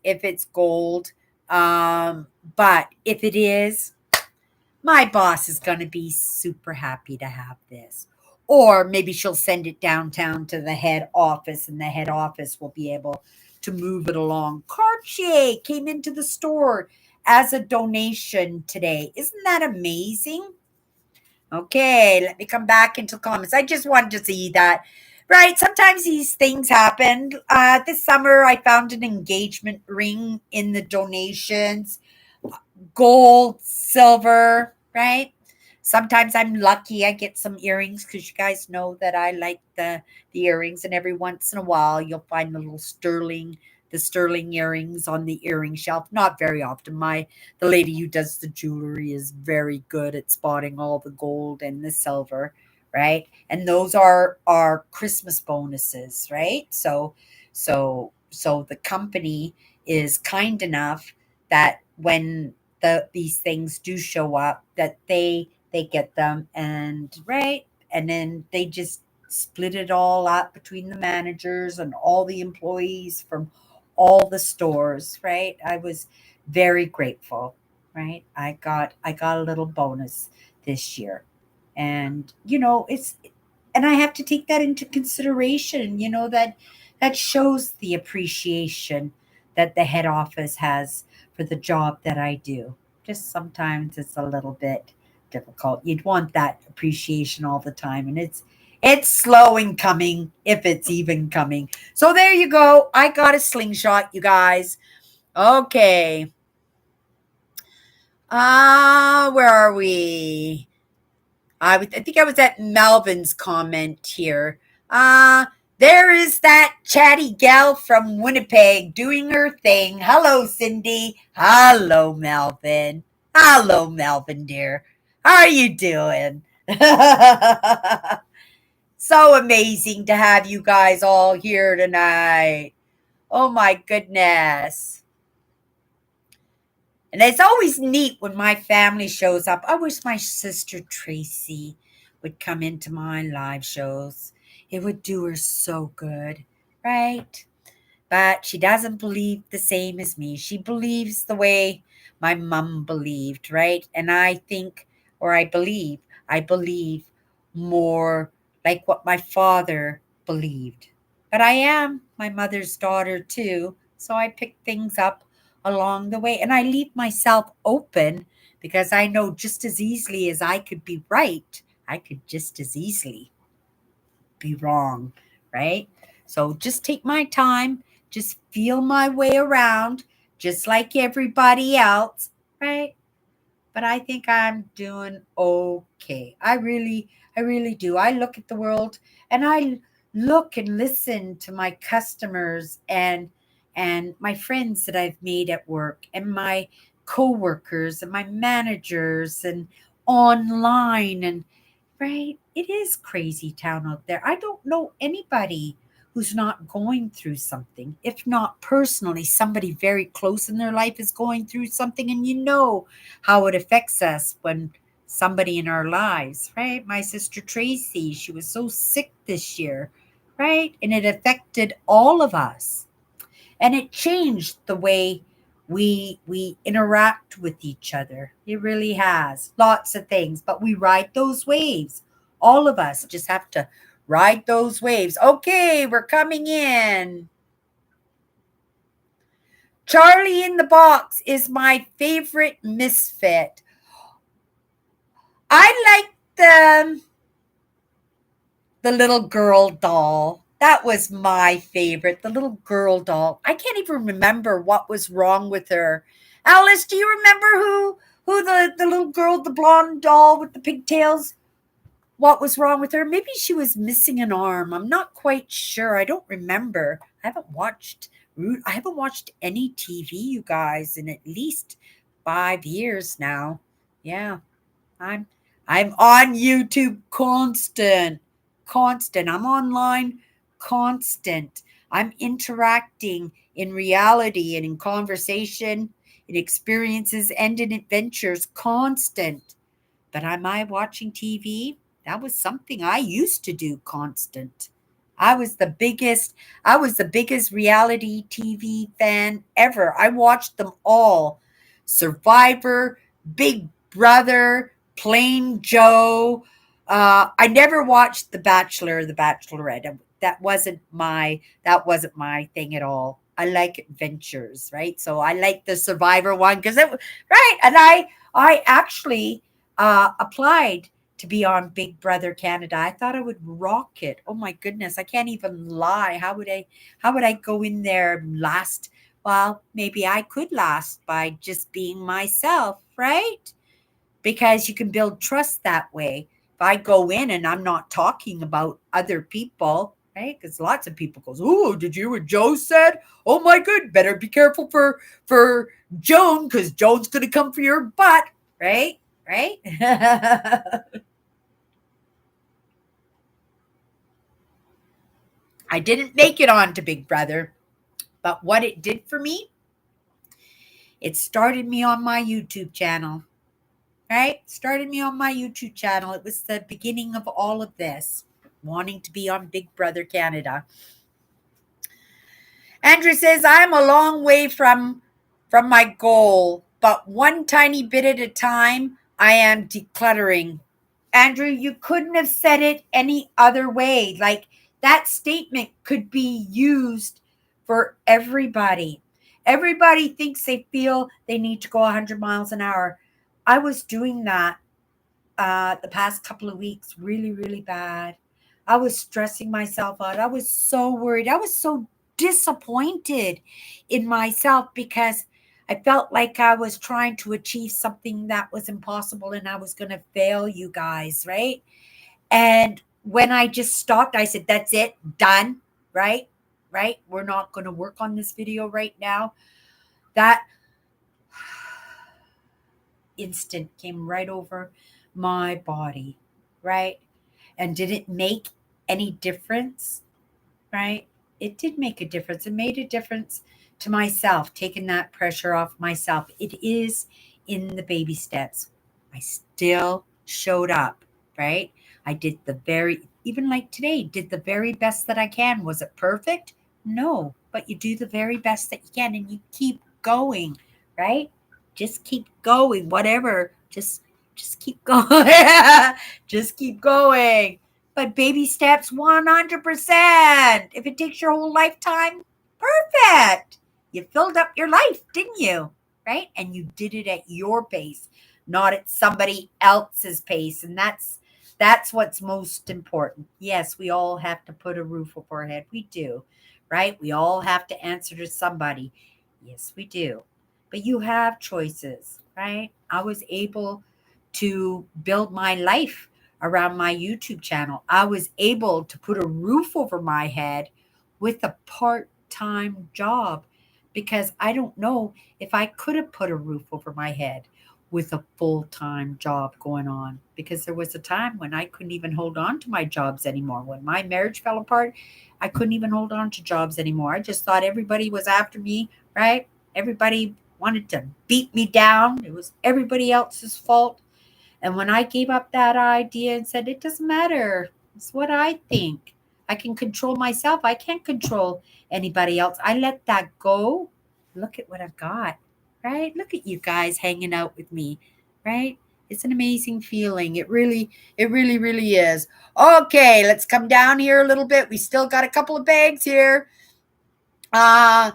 gold. But if it is, my boss is going to be super happy to have this. Or maybe she'll send it downtown to the head office, and the head office will be able to move it along. Cartier came into the store as a donation today. Isn't that amazing? Okay, let me come back into comments. I just wanted to see that. Right, sometimes these things happen. This summer, I found an engagement ring in the donations. Gold, silver, right? Sometimes I'm lucky. I get some earrings because you guys know that I like the earrings, and every once in a while you'll find the sterling earrings on the earring shelf. Not very often. The lady who does the jewelry is very good at spotting all the gold and the silver, right? And those are our Christmas bonuses, right? So the company is kind enough that when these things do show up, that they get them, and right, and then they just split it all up between the managers and all the employees from all the stores, right? I was very grateful, right? I got a little bonus this year, and it's, and I have to take that into consideration, that shows the appreciation that the head office has for the job that I do. Just sometimes it's a little bit difficult. You'd want that appreciation all the time, and it's slow in coming, if it's even coming. So there you go. I got a slingshot, you guys. Okay. Where are we? I think I was at Melvin's comment here. There is that chatty gal from Winnipeg doing her thing. Hello, Cindy. Hello, Melvin. Hello, Melvin, dear. How are you doing? So amazing to have you guys all here tonight. Oh, my goodness. And it's always neat when my family shows up. I wish my sister Tracy would come into my live shows. It would do her so good, right? But she doesn't believe the same as me. She believes the way my mom believed, right? And I think, or I believe more like what my father believed. But I am my mother's daughter too. So I pick things up along the way and I leave myself open because I know just as easily as I could be right, I could just as easily be wrong, right? So just take my time, just feel my way around, just like everybody else, right? But I think I'm doing okay. I really do. I look at the world and I look and listen to my customers and my friends that I've made at work and my coworkers and my managers and online and right? It is crazy town out there. I don't know anybody who's not going through something. If not personally, somebody very close in their life is going through something, and you know how it affects us when somebody in our lives, right? My sister Tracy, she was so sick this year, right? And it affected all of us and it changed the way we interact with each other. It really has lots of things, but we ride those waves. All of us just have to ride those waves. Okay, we're coming in. Charlie in the Box is my favorite misfit. I like the little girl doll. That was my favorite, the little girl doll. I can't even remember what was wrong with her. Alice, do you remember who the little girl, the blonde doll with the pigtails? What was wrong with her? Maybe she was missing an arm. I'm not quite sure. I don't remember. I haven't watched any TV, you guys, in at least 5 years now. Yeah. I'm I'm on YouTube constant. I'm online constant. I'm interacting in reality and in conversation, in experiences and in adventures constant. But am I watching TV? That was something I used to do constant. I was the biggest I was the biggest reality TV fan ever. I watched them all. Survivor, Big Brother, Plain Joe. I never watched The Bachelor or The Bachelorette. That wasn't my thing at all. I like adventures, right? So I like the Survivor one because right, and I actually applied to be on Big Brother Canada. I thought I would rock it. Oh my goodness, I can't even lie. How would I go in there and last? Well, maybe I could last by just being myself, right? Because you can build trust that way. If I go in and I'm not talking about other people, right? Because lots of people goes, "Oh, did you hear what Joe said? Oh my good, better be careful for Joan because Joan's gonna come for your butt." Right? Right? I didn't make it on to Big Brother, but what it did for me, it started me on my YouTube channel, right? Started me on my YouTube channel. It was the beginning of all of this, wanting to be on Big Brother Canada. Andrew says, I'm a long way from my goal, but one tiny bit at a time, I am decluttering. Andrew, you couldn't have said it any other way. Like that statement could be used for everybody. Everybody thinks they feel they need to go 100 miles an hour. I was doing that the past couple of weeks really, really bad. I was stressing myself out. I was so worried. I was so disappointed in myself because I felt like I was trying to achieve something that was impossible and I was going to fail you guys, right? And when I just stopped, I said, that's it, done. right? Right? We're not going to work on this video right now. That instant came right over my body, right? And did it make any difference? Right? It did make a difference. It made a difference to myself, taking that pressure off myself. It is in the baby steps. I still showed up, right? I did the very, even like today, did the very best that I can. Was it perfect? No, but you do the very best that you can and you keep going, right? Just keep going, whatever. Just keep going. Just keep going. But baby steps 100%. If it takes your whole lifetime, perfect. You filled up your life, didn't you? Right? And you did it at your pace, not at somebody else's pace. And that's what's most important. Yes, we all have to put a roof over our head. We do. Right? We all have to answer to somebody. Yes, we do. But you have choices, right? I was able to build my life around my YouTube channel. I was able to put a roof over my head with a part time job because I don't know if I could have put a roof over my head with a full time job going on because there was a time when I couldn't even hold on to my jobs anymore. When my marriage fell apart, I couldn't even hold on to jobs anymore. I just thought everybody was after me, right? Everybody wanted to beat me down. It was everybody else's fault. And when I gave up that idea and said, it doesn't matter, it's what I think. I can control myself. I can't control anybody else. I let that go. Look at what I've got, right? Look at you guys hanging out with me, right? It's an amazing feeling. It really is. Okay, let's come down here a little bit. We still got a couple of bags here. I'm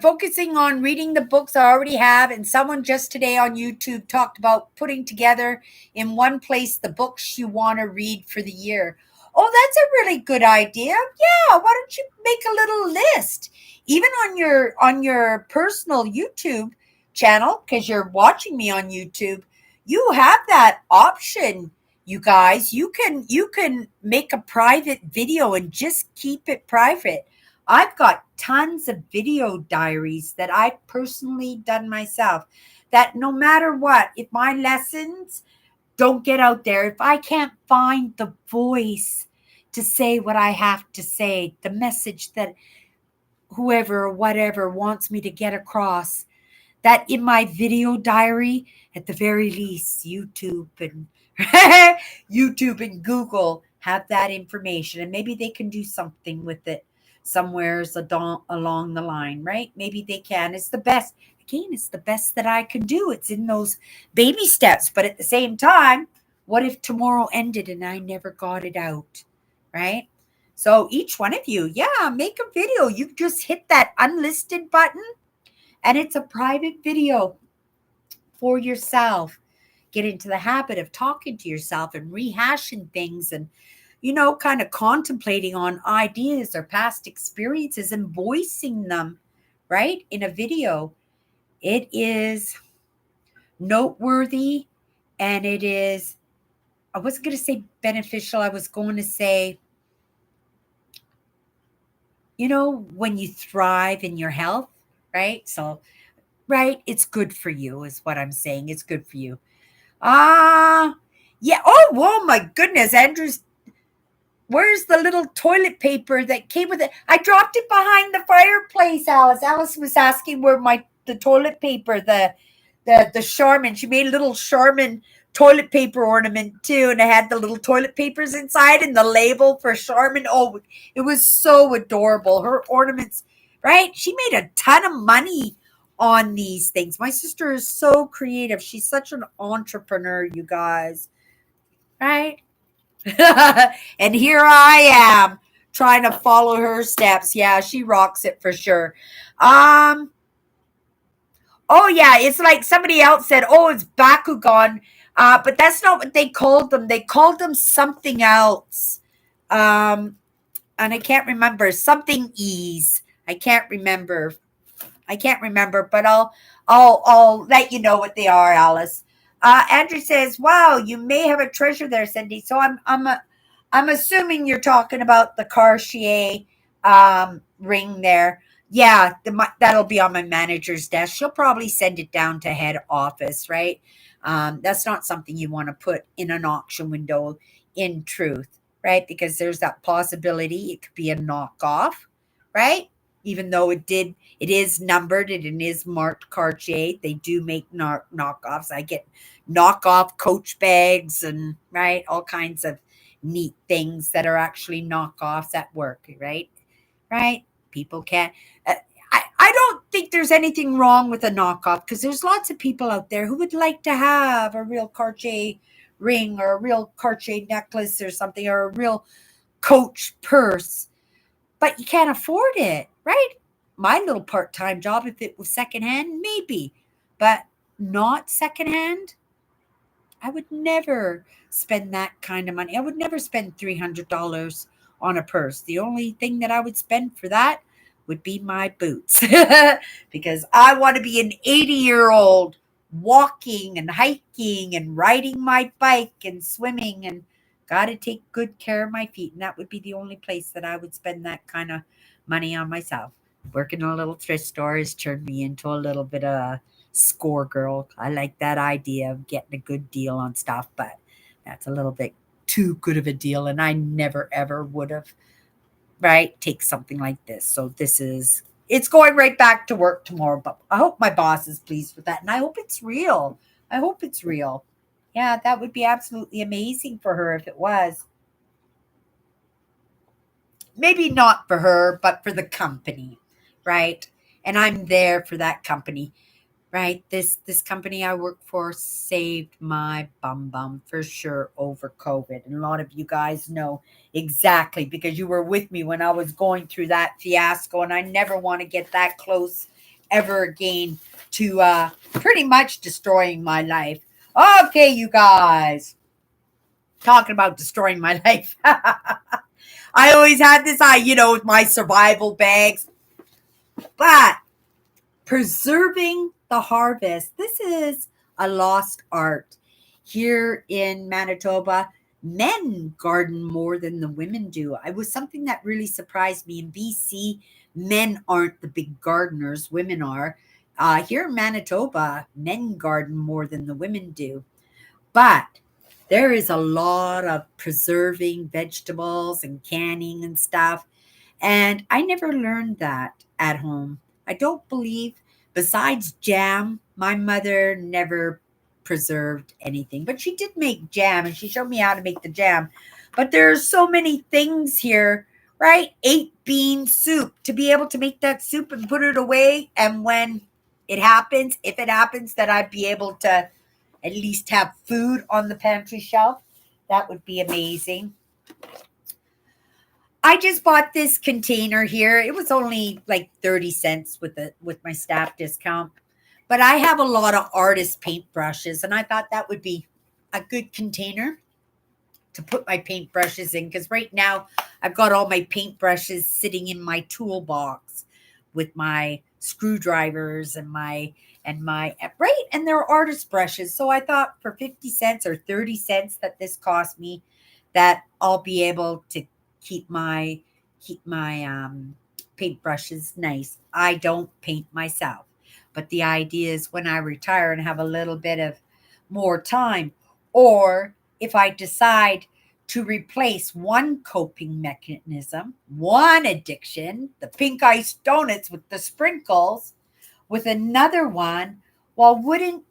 focusing on reading the books I already have, and someone just today on YouTube talked about putting together in one place the books you want to read for the year. Oh, that's a really good idea. Yeah, why don't you make a little list, even on your personal YouTube channel, because you're watching me on YouTube. You have that option, you guys. You can make a private video and just keep it private. I've got tons of video diaries that I've personally done myself. That no matter what, if my lessons don't get out there, if I can't find the voice to say what I have to say, the message that whoever or whatever wants me to get across, that in my video diary, at the very least, YouTube and YouTube and Google have that information, and maybe they can do something with it somewheres along the line, right? Maybe they can. It's the best. Again, it's the best that I can do. It's in those baby steps, but at the same time, what if tomorrow ended and I never got it out, right? So each one of you, yeah, make a video. You just hit that unlisted button and it's a private video for yourself. Get into the habit of talking to yourself and rehashing things and, kind of contemplating on ideas or past experiences and voicing them, right? In a video. It is noteworthy and it is, I wasn't going to say beneficial. I was going to say, when you thrive in your health, right? So, right, it's good for you, is what I'm saying. It's good for you. Yeah. Oh, whoa, my goodness. Andrew's, where's the little toilet paper that came with it? I dropped it behind the fireplace, Alice. Alice was asking where the toilet paper, the Charmin. She made a little Charmin toilet paper ornament too, and it had the little toilet papers inside and the label for Charmin. Oh, it was so adorable. Her ornaments, right? She made a ton of money on these things. My sister is so creative. She's such an entrepreneur, you guys, right? And here I am trying to follow her steps. Yeah, she rocks it for sure. Oh yeah, it's like somebody else said, oh, it's Bakugan. But that's not what they called them. They called them something else. And I can't remember. Something ease. I can't remember. But I'll let you know what they are, Alice. Andrew says, "Wow, you may have a treasure there, Cindy." So I'm assuming you're talking about the Cartier ring there. Yeah, that'll be on my manager's desk. She'll probably send it down to head office, right? That's not something you want to put in an auction window in truth, right? Because there's that possibility it could be a knockoff, right? Even though it is numbered and it is marked Cartier, they do make knockoffs. I get knockoff Coach bags and right, all kinds of neat things that are actually knockoffs at work, right? Right? People can't. Uh, I don't think there's anything wrong with a knockoff because there's lots of people out there who would like to have a real Cartier ring or a real Cartier necklace or something or a real Coach purse, but you can't afford it, right? My little part time job, if it was secondhand, maybe, but not secondhand. I would never spend that kind of money. I would never spend $300 on a purse. The only thing that I would spend for that would be my boots because I want to be an 80-year-old walking and hiking and riding my bike and swimming and got to take good care of my feet. And that would be the only place that I would spend that kind of money on myself. Working in a little thrift store has turned me into a little bit of a score girl. I like that idea of getting a good deal on stuff, but that's a little bit too good of a deal. And I never, ever would have, right, take something like this. So it's going right back to work tomorrow, but I hope my boss is pleased with that. And I hope it's real. I hope it's real. Yeah, that would be absolutely amazing for her if it was. Maybe not for her, but for the company, right? And I'm there for that company. Right, this company I work for saved my bum for sure over COVID, and a lot of you guys know exactly because you were with me when I was going through that fiasco, and I never want to get that close ever again to pretty much destroying my life. Okay, you guys, talking about destroying my life. I always had this eye, with my survival bags, but preserving the harvest. This is a lost art. Here in Manitoba, men garden more than the women do. It was something that really surprised me. In BC, men aren't the big gardeners, women are. Here in Manitoba, men garden more than the women do. But there is a lot of preserving vegetables and canning and stuff. And I never learned that at home. I don't believe, besides jam, my mother never preserved anything. But she did make jam and she showed me how to make the jam. But there's so many things here, right? 8-bean soup to be able to make that soup and put it away. And when it happens, if it happens, that I'd be able to at least have food on the pantry shelf, that would be amazing. I just bought this container here. It was only like 30 cents with my staff discount. But I have a lot of artist paintbrushes and I thought that would be a good container to put my paintbrushes in because right now I've got all my paintbrushes sitting in my toolbox with my screwdrivers and my right, and they're artist brushes. So I thought for 50 cents or 30 cents that this cost me, that I'll be able to keep my paintbrushes nice. I don't paint myself. But the idea is when I retire and have a little bit of more time, or if I decide to replace one coping mechanism, one addiction, the pink ice donuts with the sprinkles, with another one, well, wouldn't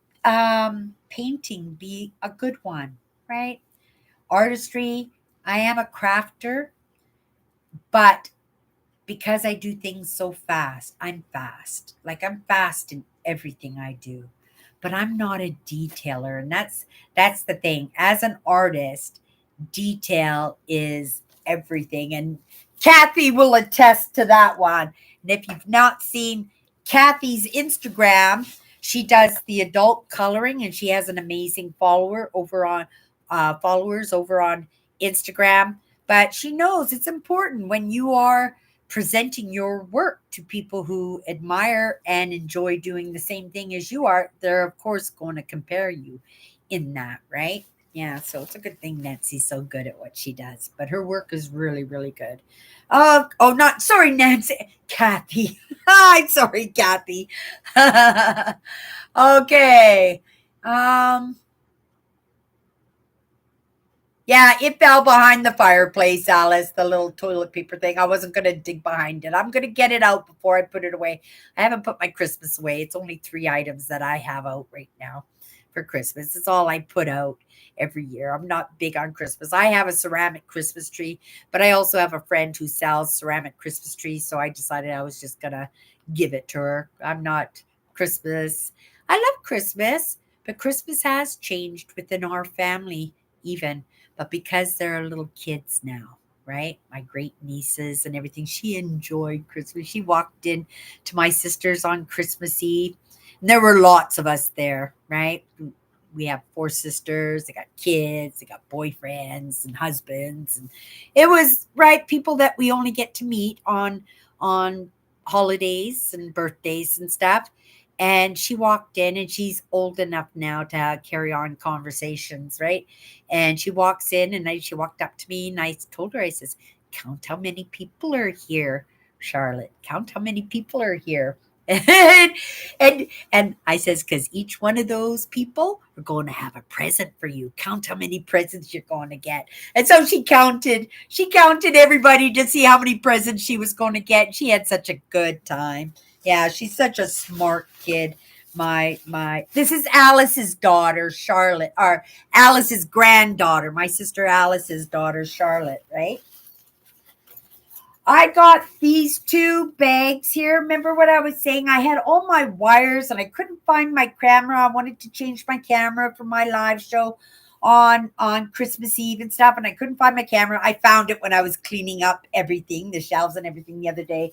painting be a good one, right? Artistry, I am a crafter, but because I do things so fast, I'm fast. Like I'm fast in everything I do. But I'm not a detailer, and that's the thing. As an artist, detail is everything. And Kathy will attest to that one. And if you've not seen Kathy's Instagram, she does the adult coloring and she has an amazing followers over on Instagram. But she knows it's important when you are presenting your work to people who admire and enjoy doing the same thing as you are, they're of course going to compare you in that, right? Yeah, so it's a good thing Nancy's so good at what she does. But her work is really, really good. Oh, not sorry, Nancy, Kathy. I'm sorry, Kathy. Okay. Um, yeah, it fell behind the fireplace, Alice, the little toilet paper thing. I wasn't going to dig behind it. I'm going to get it out before I put it away. I haven't put my Christmas away. It's only 3 items that I have out right now for Christmas. It's all I put out every year. I'm not big on Christmas. I have a ceramic Christmas tree, but I also have a friend who sells ceramic Christmas trees. So I decided I was just going to give it to her. I'm not Christmas. I love Christmas, but Christmas has changed within our family, even, but because they're little kids now, right? My great nieces and everything, she enjoyed Christmas. She walked in to my sister's on Christmas Eve, and there were lots of us there, right? We have 4 sisters. They got kids. They got boyfriends and husbands, and it was right people that we only get to meet on holidays and birthdays and stuff. And she walked in, and she's old enough now to carry on conversations, right? And she walks in, and she walked up to me, and I told her, I says, "Count how many people are here, Charlotte. Count how many people are here." And and I says, "Because each one of those people are going to have a present for you. Count how many presents you're going to get." And so she counted everybody to see how many presents she was going to get. She had such a good time. Yeah, she's such a smart kid. My this is Alice's daughter, Charlotte, or Alice's granddaughter, my sister Alice's daughter, Charlotte, right? I got these 2 bags here. Remember what I was saying? I had all my wires and I couldn't find my camera. I wanted to change my camera for my live show on Christmas Eve and stuff, and I couldn't find my camera. I found it when I was cleaning up everything, the shelves and everything the other day.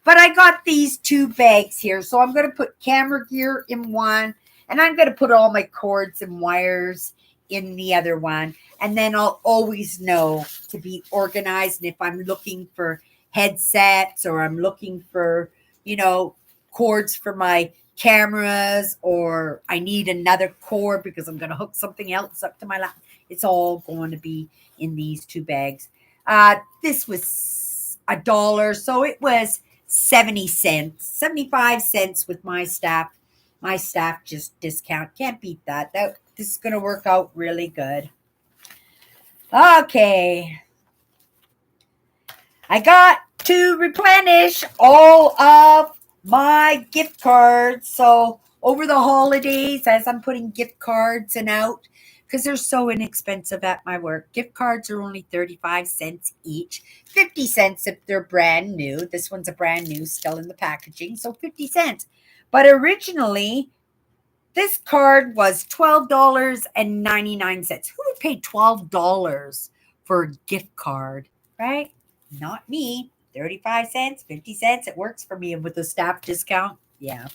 But I got these 2 bags here. So I'm going to put camera gear in one, and I'm going to put all my cords and wires in the other one. And then I'll always know to be organized. And if I'm looking for headsets, or I'm looking for, you know, cords for my cameras, or I need another cord because I'm going to hook something else up to my laptop, it's all going to be in these 2 bags. This was $1, so it was 70 cents, 75 cents with my staff. My staff just discount. Can't beat that. This is going to work out really good. Okay. I got to replenish all of my gift cards. So over the holidays, as I'm putting gift cards and out, because they're so inexpensive at my work, gift cards are only 35 cents each, 50 cents if they're brand new. This one's a brand new, still in the packaging, so 50 cents. But originally, this card was $12.99. Who would pay $12 for a gift card, right? Not me. 35 cents, 50 cents. It works for me. And with the staff discount, yeah.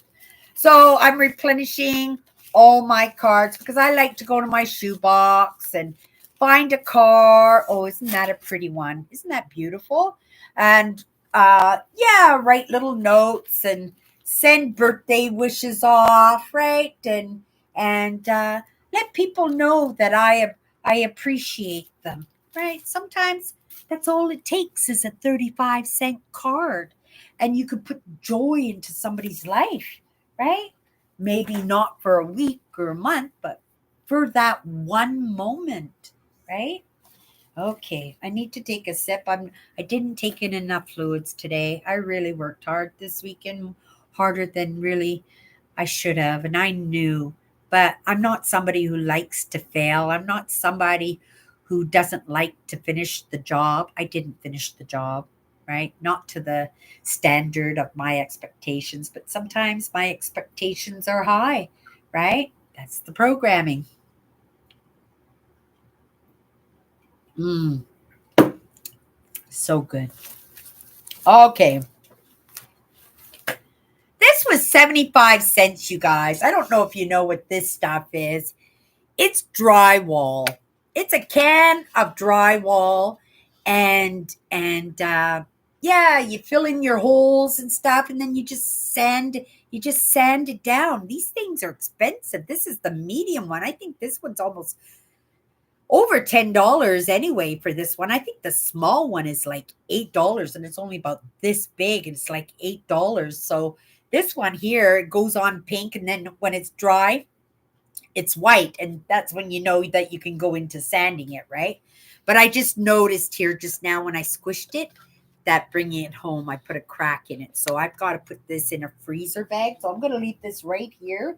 So I'm replenishing all my cards because I like to go to my shoebox and find a card. Oh, isn't that a pretty one? Isn't that beautiful? And yeah, write little notes and send birthday wishes off, right? And let people know that I appreciate them, right? Sometimes that's all it takes is a 35-cent card, and you could put joy into somebody's life, right? Maybe not for a week or a month, but for that one moment, right? Okay, I need to take a sip. I didn't take in enough fluids today. I really worked hard this weekend, harder than really I should have, and I knew. But I'm not somebody who likes to fail. I'm not somebody who doesn't like to finish the job. I didn't finish the job, right? Not to the standard of my expectations, but sometimes my expectations are high, right? That's the programming. Mm, so good. Okay. This was 75 cents, you guys. I don't know if you know what this stuff is. It's drywall. It's a can of drywall, and yeah, you fill in your holes and stuff, and then you just sand it down. These things are expensive. This is the medium one. I think this one's almost over $10 anyway for this one. I think the small one is like $8 and it's only about this big. And it's like $8. So this one here, it goes on pink, and then when it's dry, it's white, and that's when you know that you can go into sanding it, right? But I just noticed here just now when I squished it that bringing it home, I put a crack in it. So I've got to put this in a freezer bag. So I'm going to leave this right here.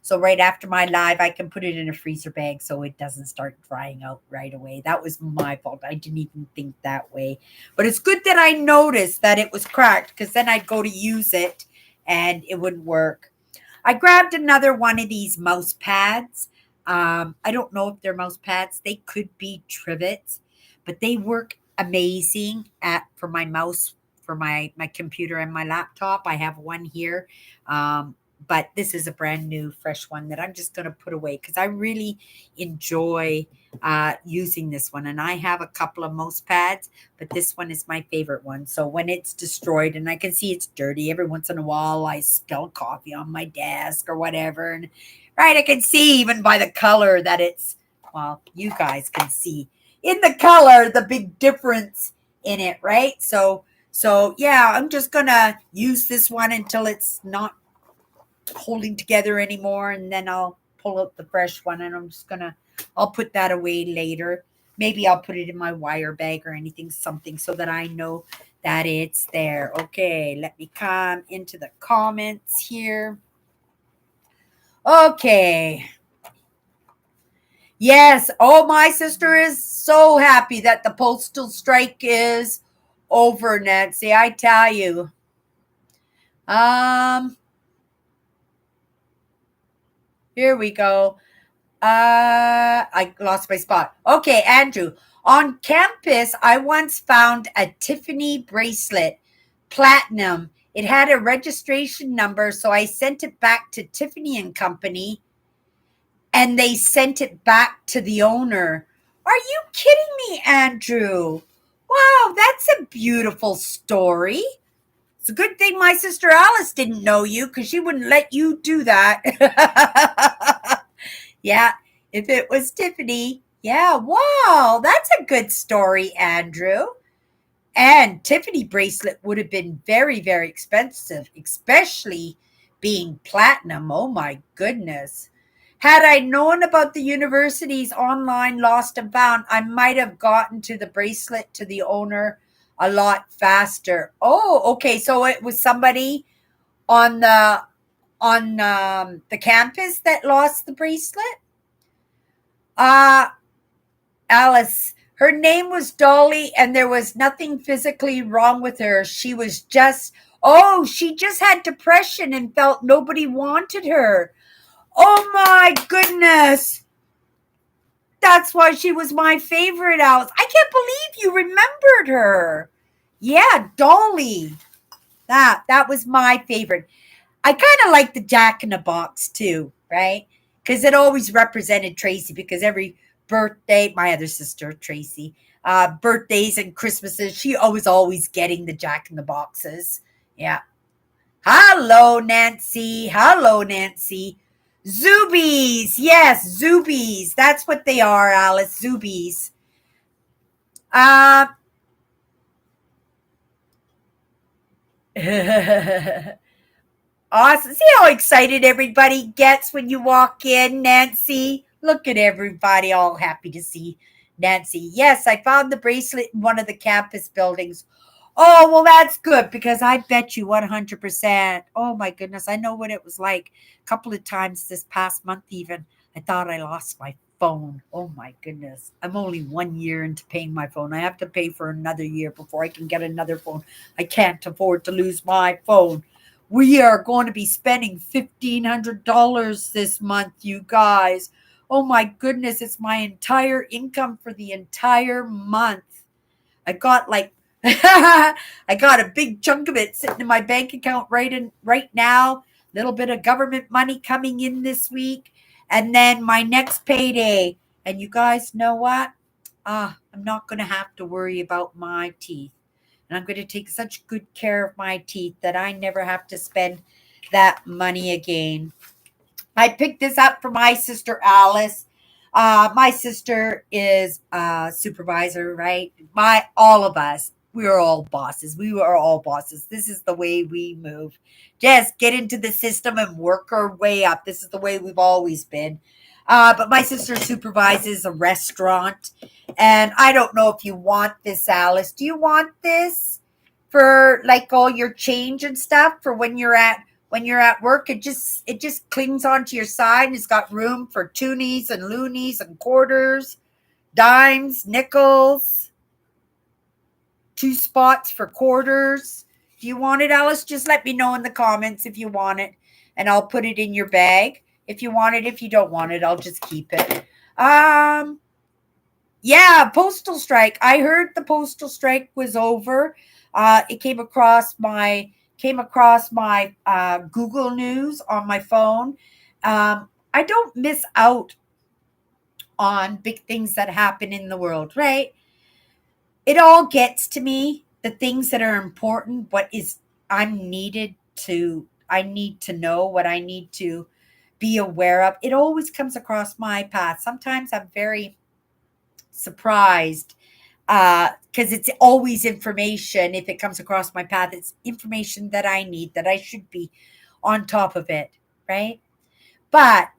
So right after my live, I can put it in a freezer bag so it doesn't start drying out right away. That was my fault. I didn't even think that way. But it's good that I noticed that it was cracked, because then I'd go to use it and it wouldn't work. I grabbed another one of these mouse pads. I don't know if they're mouse pads. They could be trivets, but they work amazing for my mouse, for my computer and my laptop. I have one here. But this is a brand new, fresh one that I'm just going to put away because I really enjoy using this one. And I have a couple of mouse pads, but this one is my favorite one. So when it's destroyed and I can see it's dirty, every once in a while I spill coffee on my desk or whatever. And right, I can see even by the color that it's, well, you guys can see in the color the big difference in it, right? So yeah, I'm just going to use this one until it's not holding together anymore, and then I'll pull out the fresh one, and I'll put that away later. Maybe I'll put it in my wire bag or anything, something, so that I know that it's there. Okay, let me come into the comments here. Okay. Yes. Oh, my sister is so happy that the postal strike is over, Nancy. I tell you. Here we go. I lost my spot. Okay, Andrew. On campus, I once found a Tiffany bracelet, platinum. It had a registration number, so I sent it back to Tiffany and Company, and they sent it back to the owner. Are you kidding me, Andrew? Wow, that's a beautiful story. It's a good thing my sister Alice didn't know you, because she wouldn't let you do that. Yeah, if it was Tiffany. Yeah, wow, that's a good story, Andrew. And Tiffany bracelet would have been very, very expensive, especially being platinum. Oh my goodness. Had I known about the university's online lost and found, I might have gotten to the bracelet to the owner a lot faster. Oh, okay. So it was somebody on the campus that lost the bracelet? Alice, her name was Dolly, and there was nothing physically wrong with her. She just had depression and felt nobody wanted her. Oh my goodness. That's why she was my favorite, Alice. I can't believe you remembered her. Yeah, Dolly. That was my favorite. I kind of like the Jack in the Box too, right? Because it always represented Tracy, because every birthday, my other sister, Tracy, birthdays and Christmases, she always getting the Jack in the Boxes. Yeah. Hello, Nancy. Hello, Nancy. Zoobies. Yes, Zoobies. That's what they are, Alice. Zoobies. Awesome. See how excited everybody gets when you walk in, Nancy? Look at everybody all happy to see Nancy. Yes, I found the bracelet in one of the campus buildings. Oh, well, that's good, because I bet you 100%. Oh, my goodness. I know what it was like a couple of times this past month, even. I thought I lost my phone. Oh, my goodness. I'm only 1 year into paying my phone. I have to pay for another year before I can get another phone. I can't afford to lose my phone. We are going to be spending $1,500 this month, you guys. Oh my goodness, it's my entire income for the entire month. I got I got a big chunk of it sitting in my bank account right now. Little bit of government money coming in this week, and then my next payday. And you guys know what? I'm not going to have to worry about my teeth. And I'm going to take such good care of my teeth that I never have to spend that money again. I picked this up for my sister Alice. My sister is a supervisor, right? All of us, we are all bosses. We are all bosses. This is the way we move. Just get into the system and work our way up. This is the way we've always been. But my sister supervises a restaurant, and I don't know if you want this, Alice. Do you want this for like all your change and stuff for when you're at work? It just clings onto your side, and it's got room for toonies and loonies and quarters, dimes, nickels, two spots for quarters. Do you want it, Alice? Just let me know in the comments if you want it, and I'll put it in your bag. If you want it, if you don't want it, I'll just keep it. Yeah, postal strike. I heard the postal strike was over. It came across my Google News on my phone. I don't miss out on big things that happen in the world, right? It all gets to me, the things that are important, what is I'm needed to I need to know, what I need to be aware of. It always comes across my path. Sometimes I'm very surprised because it's always information. If it comes across my path, it's information that I need, that I should be on top of it, right? But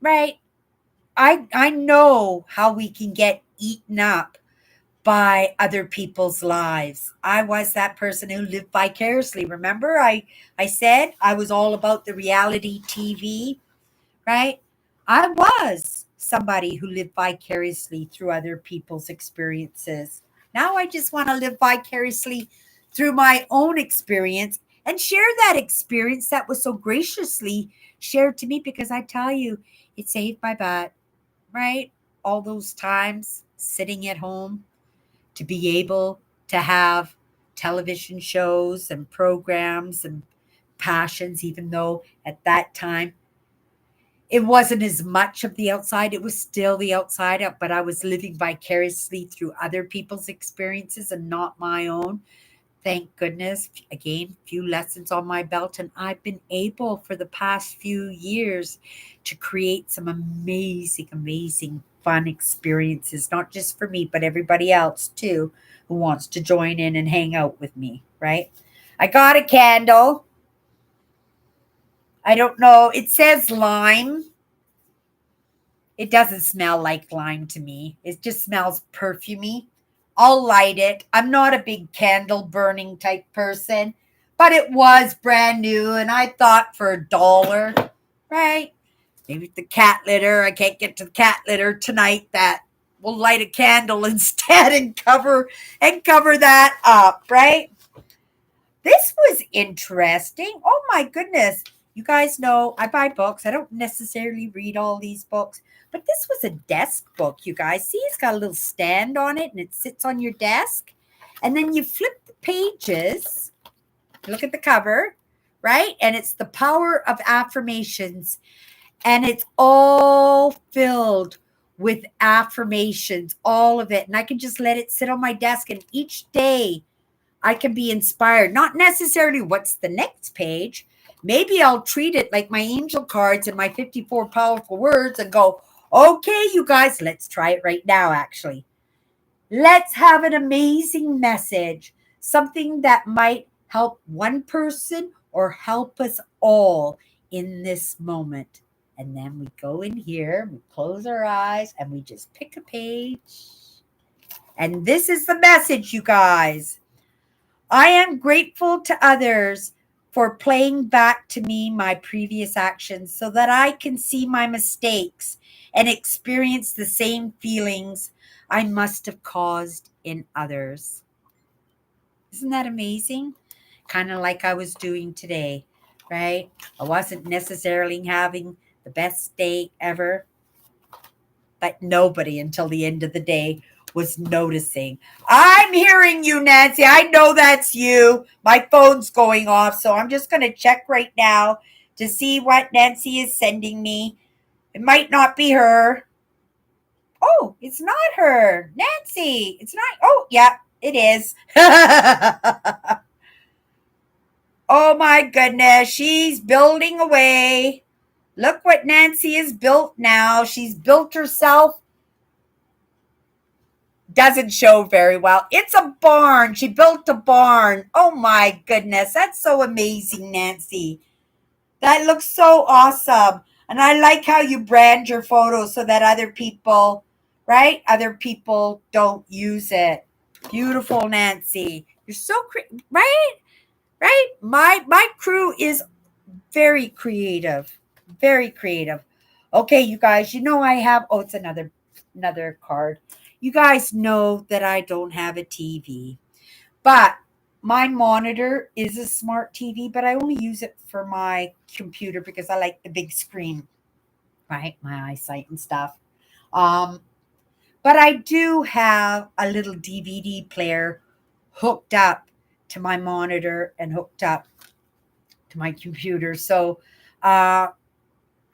right, I know how we can get eaten up by other people's lives. I was that person who lived vicariously. Remember, I said I was all about the reality TV, right? I was somebody who lived vicariously through other people's experiences. Now I just want to live vicariously through my own experience and share that experience that was so graciously shared to me, because I tell you, it saved my butt, right? All those times sitting at home to be able to have television shows and programs and passions, even though at that time it wasn't as much of the outside. It was still the outside, but I was living vicariously through other people's experiences and not my own. Thank goodness. Again, few lessons on my belt, and I've been able for the past few years to create some amazing, amazing fun experiences, not just for me, but everybody else too who wants to join in and hang out with me, right? I got a candle. I don't know. It says lime. It doesn't smell like lime to me. It just smells perfumey. I'll light it. I'm not a big candle burning type person, but it was brand new, and I thought for $1, right? Maybe the cat litter. I can't get to the cat litter tonight. That we'll light a candle instead and cover that up, right? This was interesting. Oh my goodness. You guys know I buy books. I don't necessarily read all these books, but this was a desk book, you guys. See, it's got a little stand on it and it sits on your desk. And then you flip the pages, look at the cover, right? And it's the power of affirmations. And it's all filled with affirmations, all of it. And I can just let it sit on my desk, and each day I can be inspired. Not necessarily what's the next page. Maybe I'll treat it like my angel cards and my 54 powerful words and go, okay, you guys, let's try it right now, actually. Let's have an amazing message, something that might help one person or help us all in this moment. And then we go in here, we close our eyes, and we just pick a page. And this is the message, you guys. I am grateful to others for playing back to me my previous actions so that I can see my mistakes and experience the same feelings I must have caused in others. Isn't that amazing? Kind of like I was doing today, right? I wasn't necessarily having the best day ever, but nobody until the end of the day was noticing. I'm hearing you, Nancy. I know that's you. My phone's going off, so I'm just going to check right now to see what Nancy is sending me. It might not be her. Oh, it's not her. Nancy, it's not. Oh, yeah, it is. Oh my goodness, she's building away. Look what Nancy has built now. She's built herself. Doesn't show very well. It's a barn. She built a barn. Oh my goodness. That's so amazing, Nancy. That looks so awesome. And I like how you brand your photos so that other people, right? Other people don't use it. Beautiful, Nancy. You're so right? Right? My crew is very creative. Very creative. Okay, you guys, you know I have it's another card. You guys know that I don't have a TV. But my monitor is a smart TV, but I only use it for my computer because I like the big screen, right? My eyesight and stuff. Um, but I do have a little DVD player hooked up to my monitor and hooked up to my computer. So uh,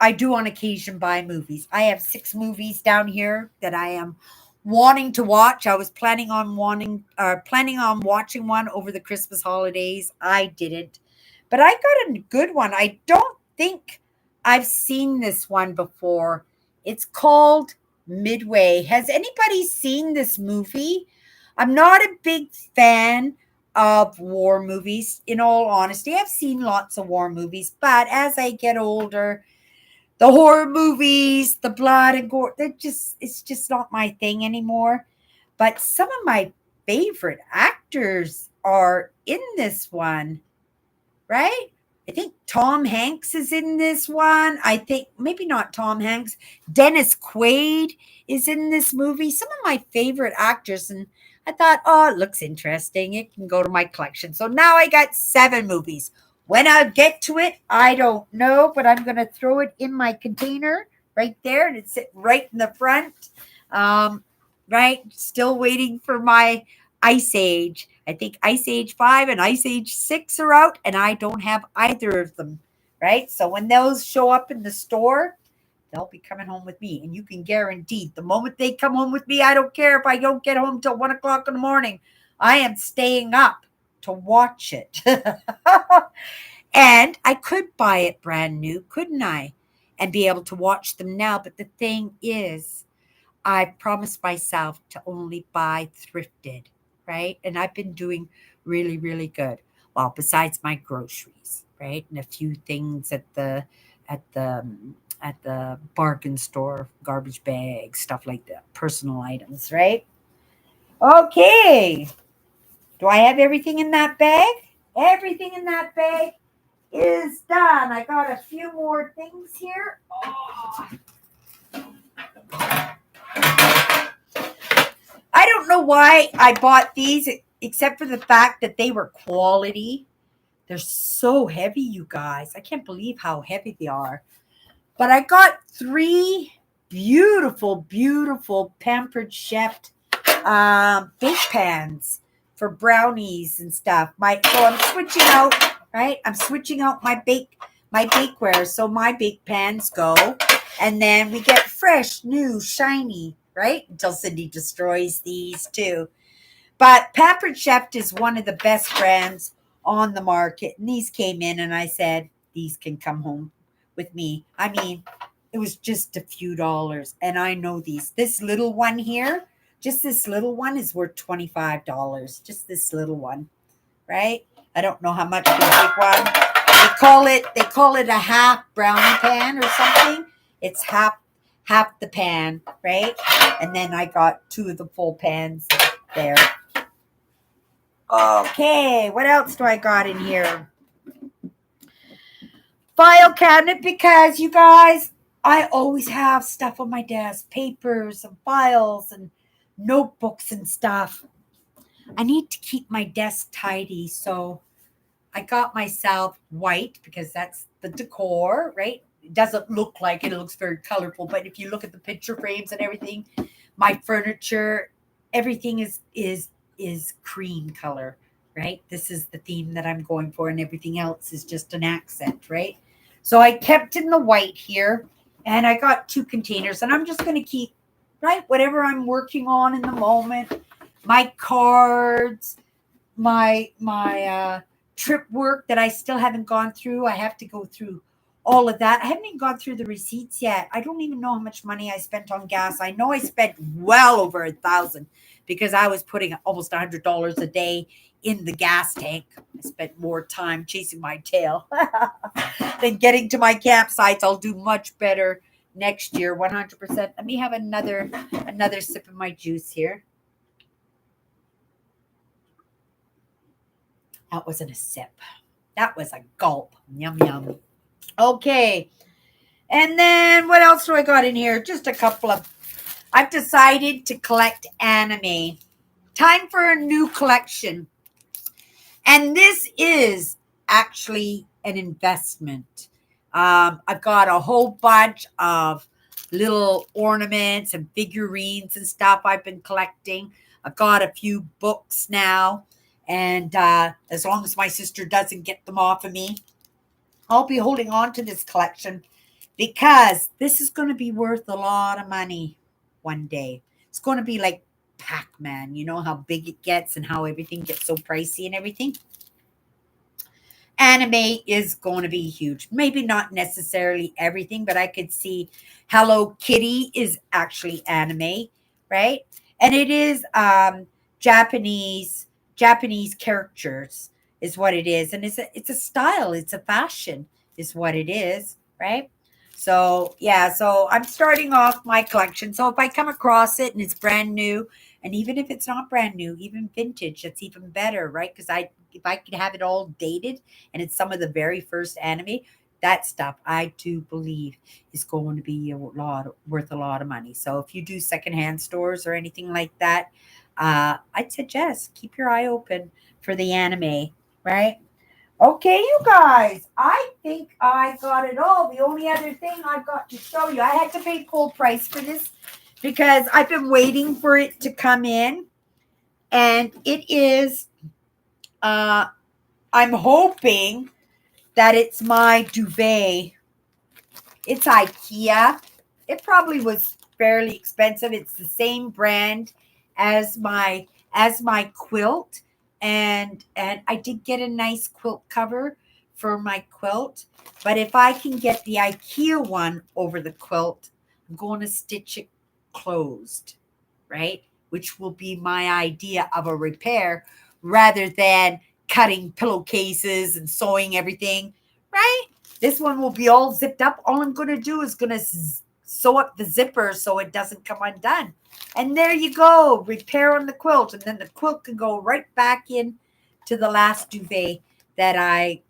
I do on occasion buy movies. I have 6 movies down here that I am wanting to watch. I was planning on watching one over the Christmas holidays. I didn't. But I got a good one. I don't think I've seen this one before. It's called Midway. Has anybody seen this movie? I'm not a big fan of war movies, in all honesty. I've seen lots of war movies, but as I get older, the horror movies, the blood and gore, it's just not my thing anymore. But some of my favorite actors are in this one, right? I think Tom Hanks is in this one. I think maybe not Tom Hanks. Dennis Quaid is in this movie. Some of my favorite actors. And I thought, oh, it looks interesting. It can go to my collection. So now I got 7 movies. When I get to it, I don't know, but I'm going to throw it in my container right there. And it's sit right in the front. Right. Still waiting for my Ice Age. I think Ice Age 5 and Ice Age 6 are out, and I don't have either of them, right? So when those show up in the store, they'll be coming home with me. And you can guarantee the moment they come home with me, I don't care if I don't get home till 1 o'clock in the morning. I am staying up to watch it. And I could buy it brand new, couldn't I? And be able to watch them now. But the thing is, I promised myself to only buy thrifted, right? And I've been doing really, really good. Well, besides my groceries, right? And a few things at the at the bargain store, garbage bags, stuff like that, personal items, right? Okay. Do I have everything in that bag? Everything in that bag is done. I got a few more things here. Oh, I don't know why I bought these, except for the fact that they were quality. They're so heavy, you guys. I can't believe how heavy they are. But I got 3 beautiful, beautiful Pampered Chef bake pans for brownies and stuff. So I'm switching out, right? I'm switching out my bakeware. So my bake pans go, and then we get fresh, new, shiny, right? Until Cindy destroys these too. But Pampered Chef is one of the best brands on the market. And these came in, and I said, these can come home with me. I mean, it was just a few dollars. And I know these. This little one here, just this little one is worth $25. Just this little one, right? I don't know how much the big one. They call it a half brownie pan or something. It's half the pan, right? And then I got 2 of the full pans there. Okay, what else do I got in here? File cabinet, because you guys, I always have stuff on my desk, papers and files and notebooks and stuff. I need to keep my desk tidy, so I got myself white because that's the decor, right? It doesn't look like it looks very colorful, but if you look at the picture frames and everything, my furniture, everything is cream color, right? This is the theme that I'm going for, and everything else is just an accent, right? So I kept in the white here, and I got 2 containers, and I'm just going to keep, right, whatever I'm working on in the moment, my cards, my trip work that I still haven't gone through. I have to go through all of that. I haven't even gone through the receipts yet. I don't even know how much money I spent on gas. I know I spent well over 1,000 because I was putting almost $100 a day in the gas tank. I spent more time chasing my tail than getting to my campsites. I'll do much better next year, 100%. Let me have another sip of my juice here. That wasn't a sip. That was a gulp. Yum, yum. Okay. And then what else do I got in here? Just a couple of. I've decided to collect anime. Time for a new collection. And this is actually an investment. I've got a whole bunch of little ornaments and figurines and stuff I've been collecting. I've got a few books now. And as long as my sister doesn't get them off of me, I'll be holding on to this collection because this is going to be worth a lot of money one day. It's going to be like Pac-Man. You know how big it gets and how everything gets so pricey and everything? Anime is going to be huge. Maybe not necessarily everything, but I could see Hello Kitty is actually anime, right? And it is Japanese characters is what it is, and it's a style, it's a fashion, is what it is, right? So yeah, so I'm starting off my collection. So if I come across it and it's brand new, and even if it's not brand new, even vintage, that's even better, right? Because if I could have it all dated and it's some of the very first anime, that stuff I do believe is going to be worth a lot of money. So if you do secondhand stores or anything like that, I'd suggest keep your eye open for the anime, right? Okay, you guys, I think I got it all. The only other thing I've got to show you, I had to pay full price for this because I've been waiting for it to come in. And it is, I'm hoping that it's my duvet. It's IKEA. It probably was fairly expensive. It's the same brand as my quilt, and I did get a nice quilt cover for my quilt. But if I can get the IKEA one over the quilt, I'm going to stitch it closed, right? Which will be my idea of a repair rather than cutting pillowcases and sewing everything, right? This one will be all zipped up. All I'm going to do is going to sew up the zipper so it doesn't come undone. And there you go, repair on the quilt. And then the quilt can go right back in to the last duvet that I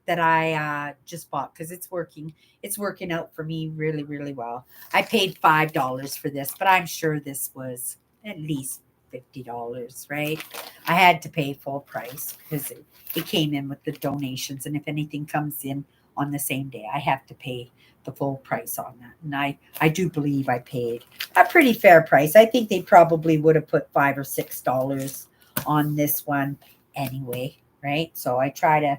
just bought because it's working. It's working out for me really, really well. I paid $5 for this, but I'm sure this was at least $50, right? I had to pay full price because it came in with the donations. And if anything comes in on the same day, I have to pay the full price on that. And I do believe I paid a pretty fair price. I think they probably would have put $5 or $6 on this one anyway, right? So I try to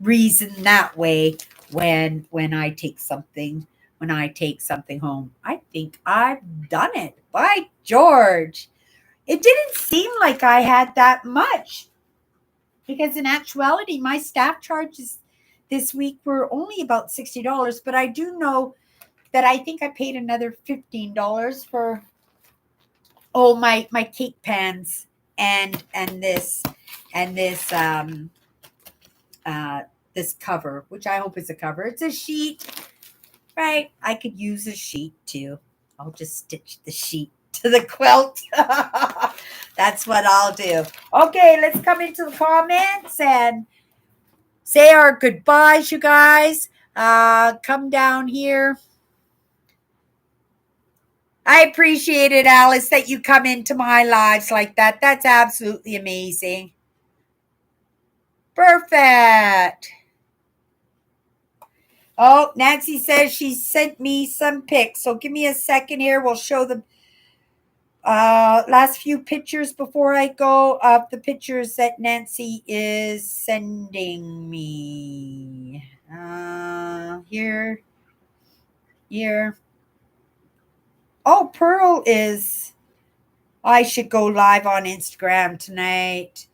reason that way when I take something home. I think I've done it. By George. It didn't seem like I had that much because in actuality, my staff charges this week were only about $60, but I do know that I think I paid another $15 for my cake pans and this cover, which I hope is a cover. It's a sheet, right? I could use a sheet too. I'll just stitch the sheet to the quilt. That's what I'll do. Okay, let's come into the comments and say our goodbyes, you guys. Come down here. I appreciate it, Alice, that you come into my lives like that. That's absolutely amazing. Perfect. Oh, Nancy says she sent me some pics. So give me a second here. We'll show the last few pictures before I go of the pictures that Nancy is sending me. Here. Oh, Pearl is. I should go live on Instagram tonight.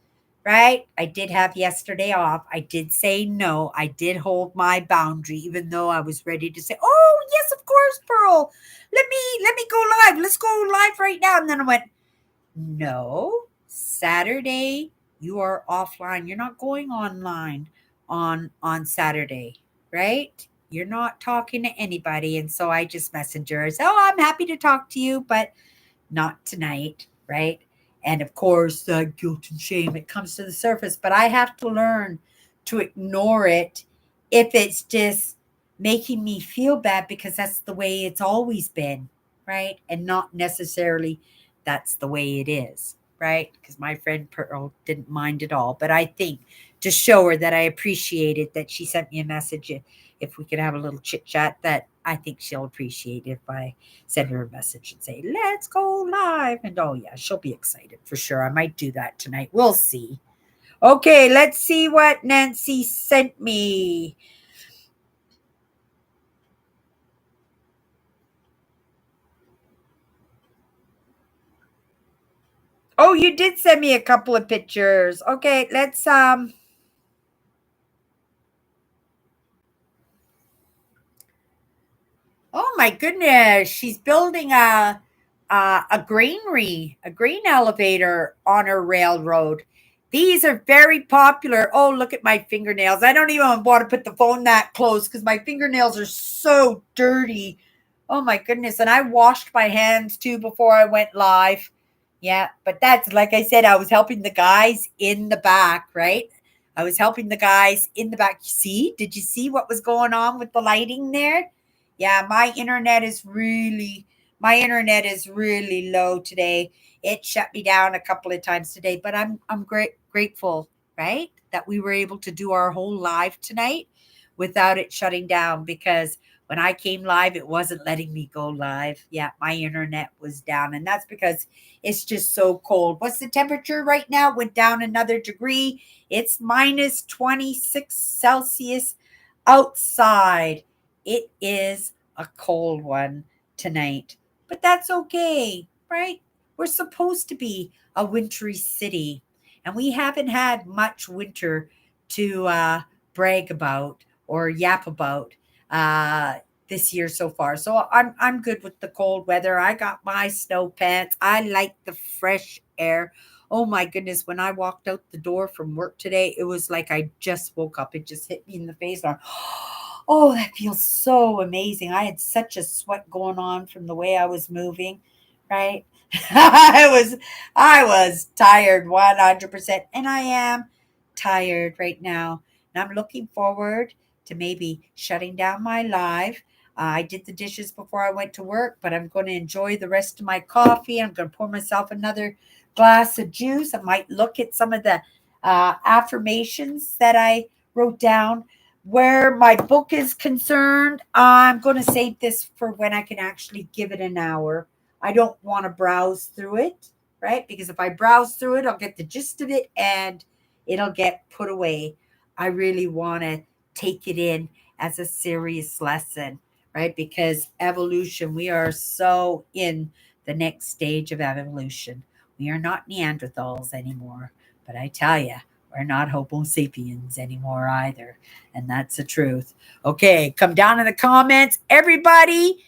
right? I did have yesterday off. I did say no. I did hold my boundary, even though I was ready to say, "Oh yes, of course, Pearl. Let me go live. Let's go live right now." And then I went, "No, Saturday you are offline. You're not going online on Saturday, right? You're not talking to anybody." And so I just messaged her. I said, "Oh, I'm happy to talk to you, but not tonight, right?" And of course, the guilt and shame, it comes to the surface, but I have to learn to ignore it if it's just making me feel bad because that's the way it's always been, right? And not necessarily that's the way it is, right? Because my friend Pearl didn't mind at all. But I think to show her that I appreciated that she sent me a message, if we could have a little chit chat, that I think she'll appreciate if I send her a message and say, "Let's go live." And oh, yeah, she'll be excited for sure. I might do that tonight. We'll see. Okay, let's see what Nancy sent me. Oh, you did send me a couple of pictures. Okay, let's oh my goodness, she's building a granary, a grain elevator on her railroad. These are very popular. Oh, look at my fingernails. I don't even want to put the phone that close because my fingernails are so dirty. Oh my goodness. And I washed my hands too before I went live. Yeah, but that's like I said, I was helping the guys in the back, right? I was helping the guys in the back. See, did you see what was going on with the lighting there? Yeah, my internet is really low today. It shut me down a couple of times today, but I'm grateful, right? That we were able to do our whole live tonight without it shutting down because when I came live, it wasn't letting me go live. Yeah, my internet was down, and that's because it's just so cold. What's the temperature right now? Went down another degree. It's minus 26 Celsius outside. It is a cold one tonight, but that's okay, right? We're supposed to be a wintry city, and we haven't had much winter to brag about or yap about uh, this year so far. So I'm good with the cold weather. I got my snow pants. I like the fresh air. Oh my goodness, when I walked out the door from work today, it was like I just woke up. It just hit me in the face. And oh, that feels so amazing. I had such a sweat going on from the way I was moving, right? I was tired 100%, and I am tired right now. And I'm looking forward to maybe shutting down my live. I did the dishes before I went to work, but I'm going to enjoy the rest of my coffee. I'm going to pour myself another glass of juice. I might look at some of the affirmations that I wrote down. Where my book is concerned, I'm going to save this for when I can actually give it an hour. I don't want to browse through it, right? Because if I browse through it, I'll get the gist of it and it'll get put away. I really want to take it in as a serious lesson, right? Because evolution, we are so in the next stage of evolution. We are not Neanderthals anymore, but I tell you, we're not Homo sapiens anymore either. And that's the truth. Okay, come down in the comments. Everybody,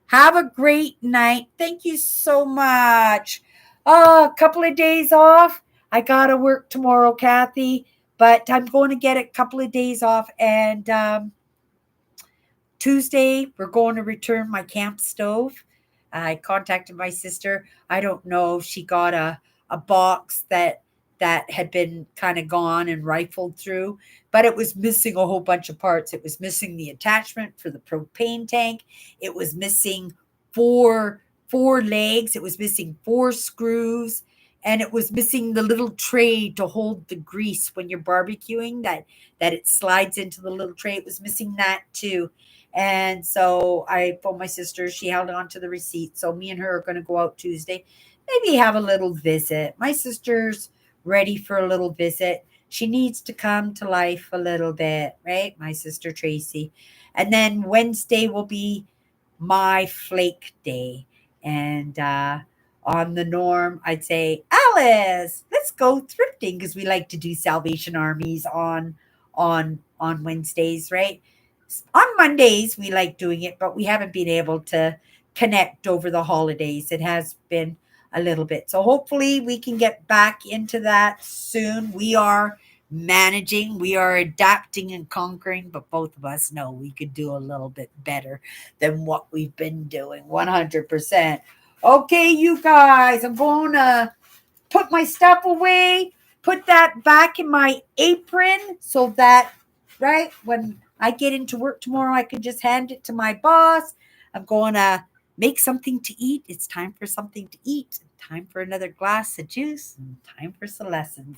have a great night. Thank you so much. Oh, a couple of days off. I got to work tomorrow, Kathy, but I'm going to get a couple of days off. And Tuesday, we're going to return my camp stove. I contacted my sister. I don't know if she got a box that had been kind of gone and rifled through, but it was missing a whole bunch of parts. It was missing the attachment for the propane tank. It was missing four legs. It was missing four screws, and it was missing the little tray to hold the grease when you're barbecuing. That it slides into the little tray. It was missing that too. And so I phoned my sister. She held on to the receipt. So me and her are going to go out Tuesday, maybe have a little visit. My sister's ready for a little visit. She needs to come to life a little bit, right? My sister Tracy. And then Wednesday will be my flake day. And on the norm, I'd say, Alice, let's let's go thrifting because we like to do Salvation Armies on Wednesdays, right? On Mondays we like doing it, but we haven't been able to connect over the holidays. It has been a little bit. So hopefully we can get back into that soon. We are managing, we are adapting and conquering, but both of us know we could do a little bit better than what we've been doing. 100%. Okay, you guys, I'm going to put my stuff away, put that back in my apron so that, right, when I get into work tomorrow, I can just hand it to my boss. I'm going to make something to eat. It's time for something to eat. Time for another glass of juice and time for some lessons.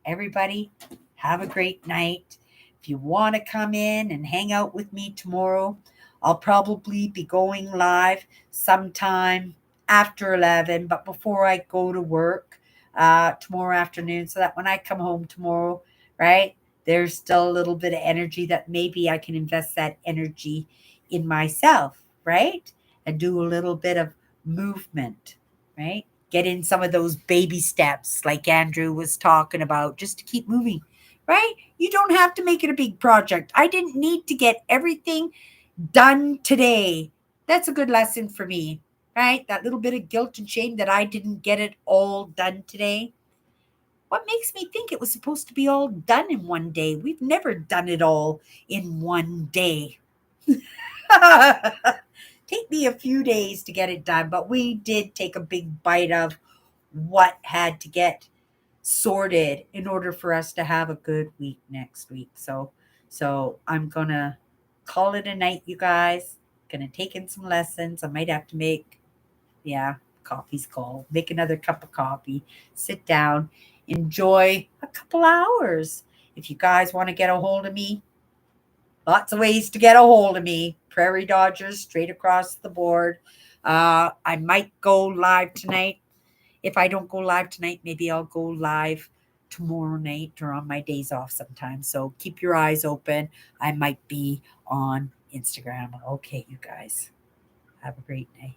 Everybody, have a great night. If you want to come in and hang out with me tomorrow, I'll probably be going live sometime after 11, but before I go to work tomorrow afternoon, so that when I come home tomorrow, right, there's still a little bit of energy that maybe I can invest that energy in myself, right? And do a little bit of movement, right? Get in some of those baby steps like Andrew was talking about just to keep moving, right? You don't have to make it a big project. I didn't need to get everything done today. That's a good lesson for me, right? That little bit of guilt and shame that I didn't get it all done today. What makes me think it was supposed to be all done in one day? We've never done it all in one day. Take me a few days to get it done, but we did take a big bite of what had to get sorted in order for us to have a good week next week. So I'm gonna call it a night, you guys. Gonna take in some lessons. I might have to make, yeah, coffee's cold. Make another cup of coffee. Sit down, enjoy a couple hours. If you guys want to get a hold of me, lots of ways to get a hold of me. Prairie Dodgers straight across the board. I might go live tonight. If I don't go live tonight, maybe I'll go live tomorrow night or on my days off sometime. So keep your eyes open. I might be on Instagram. Okay, you guys. Have a great night.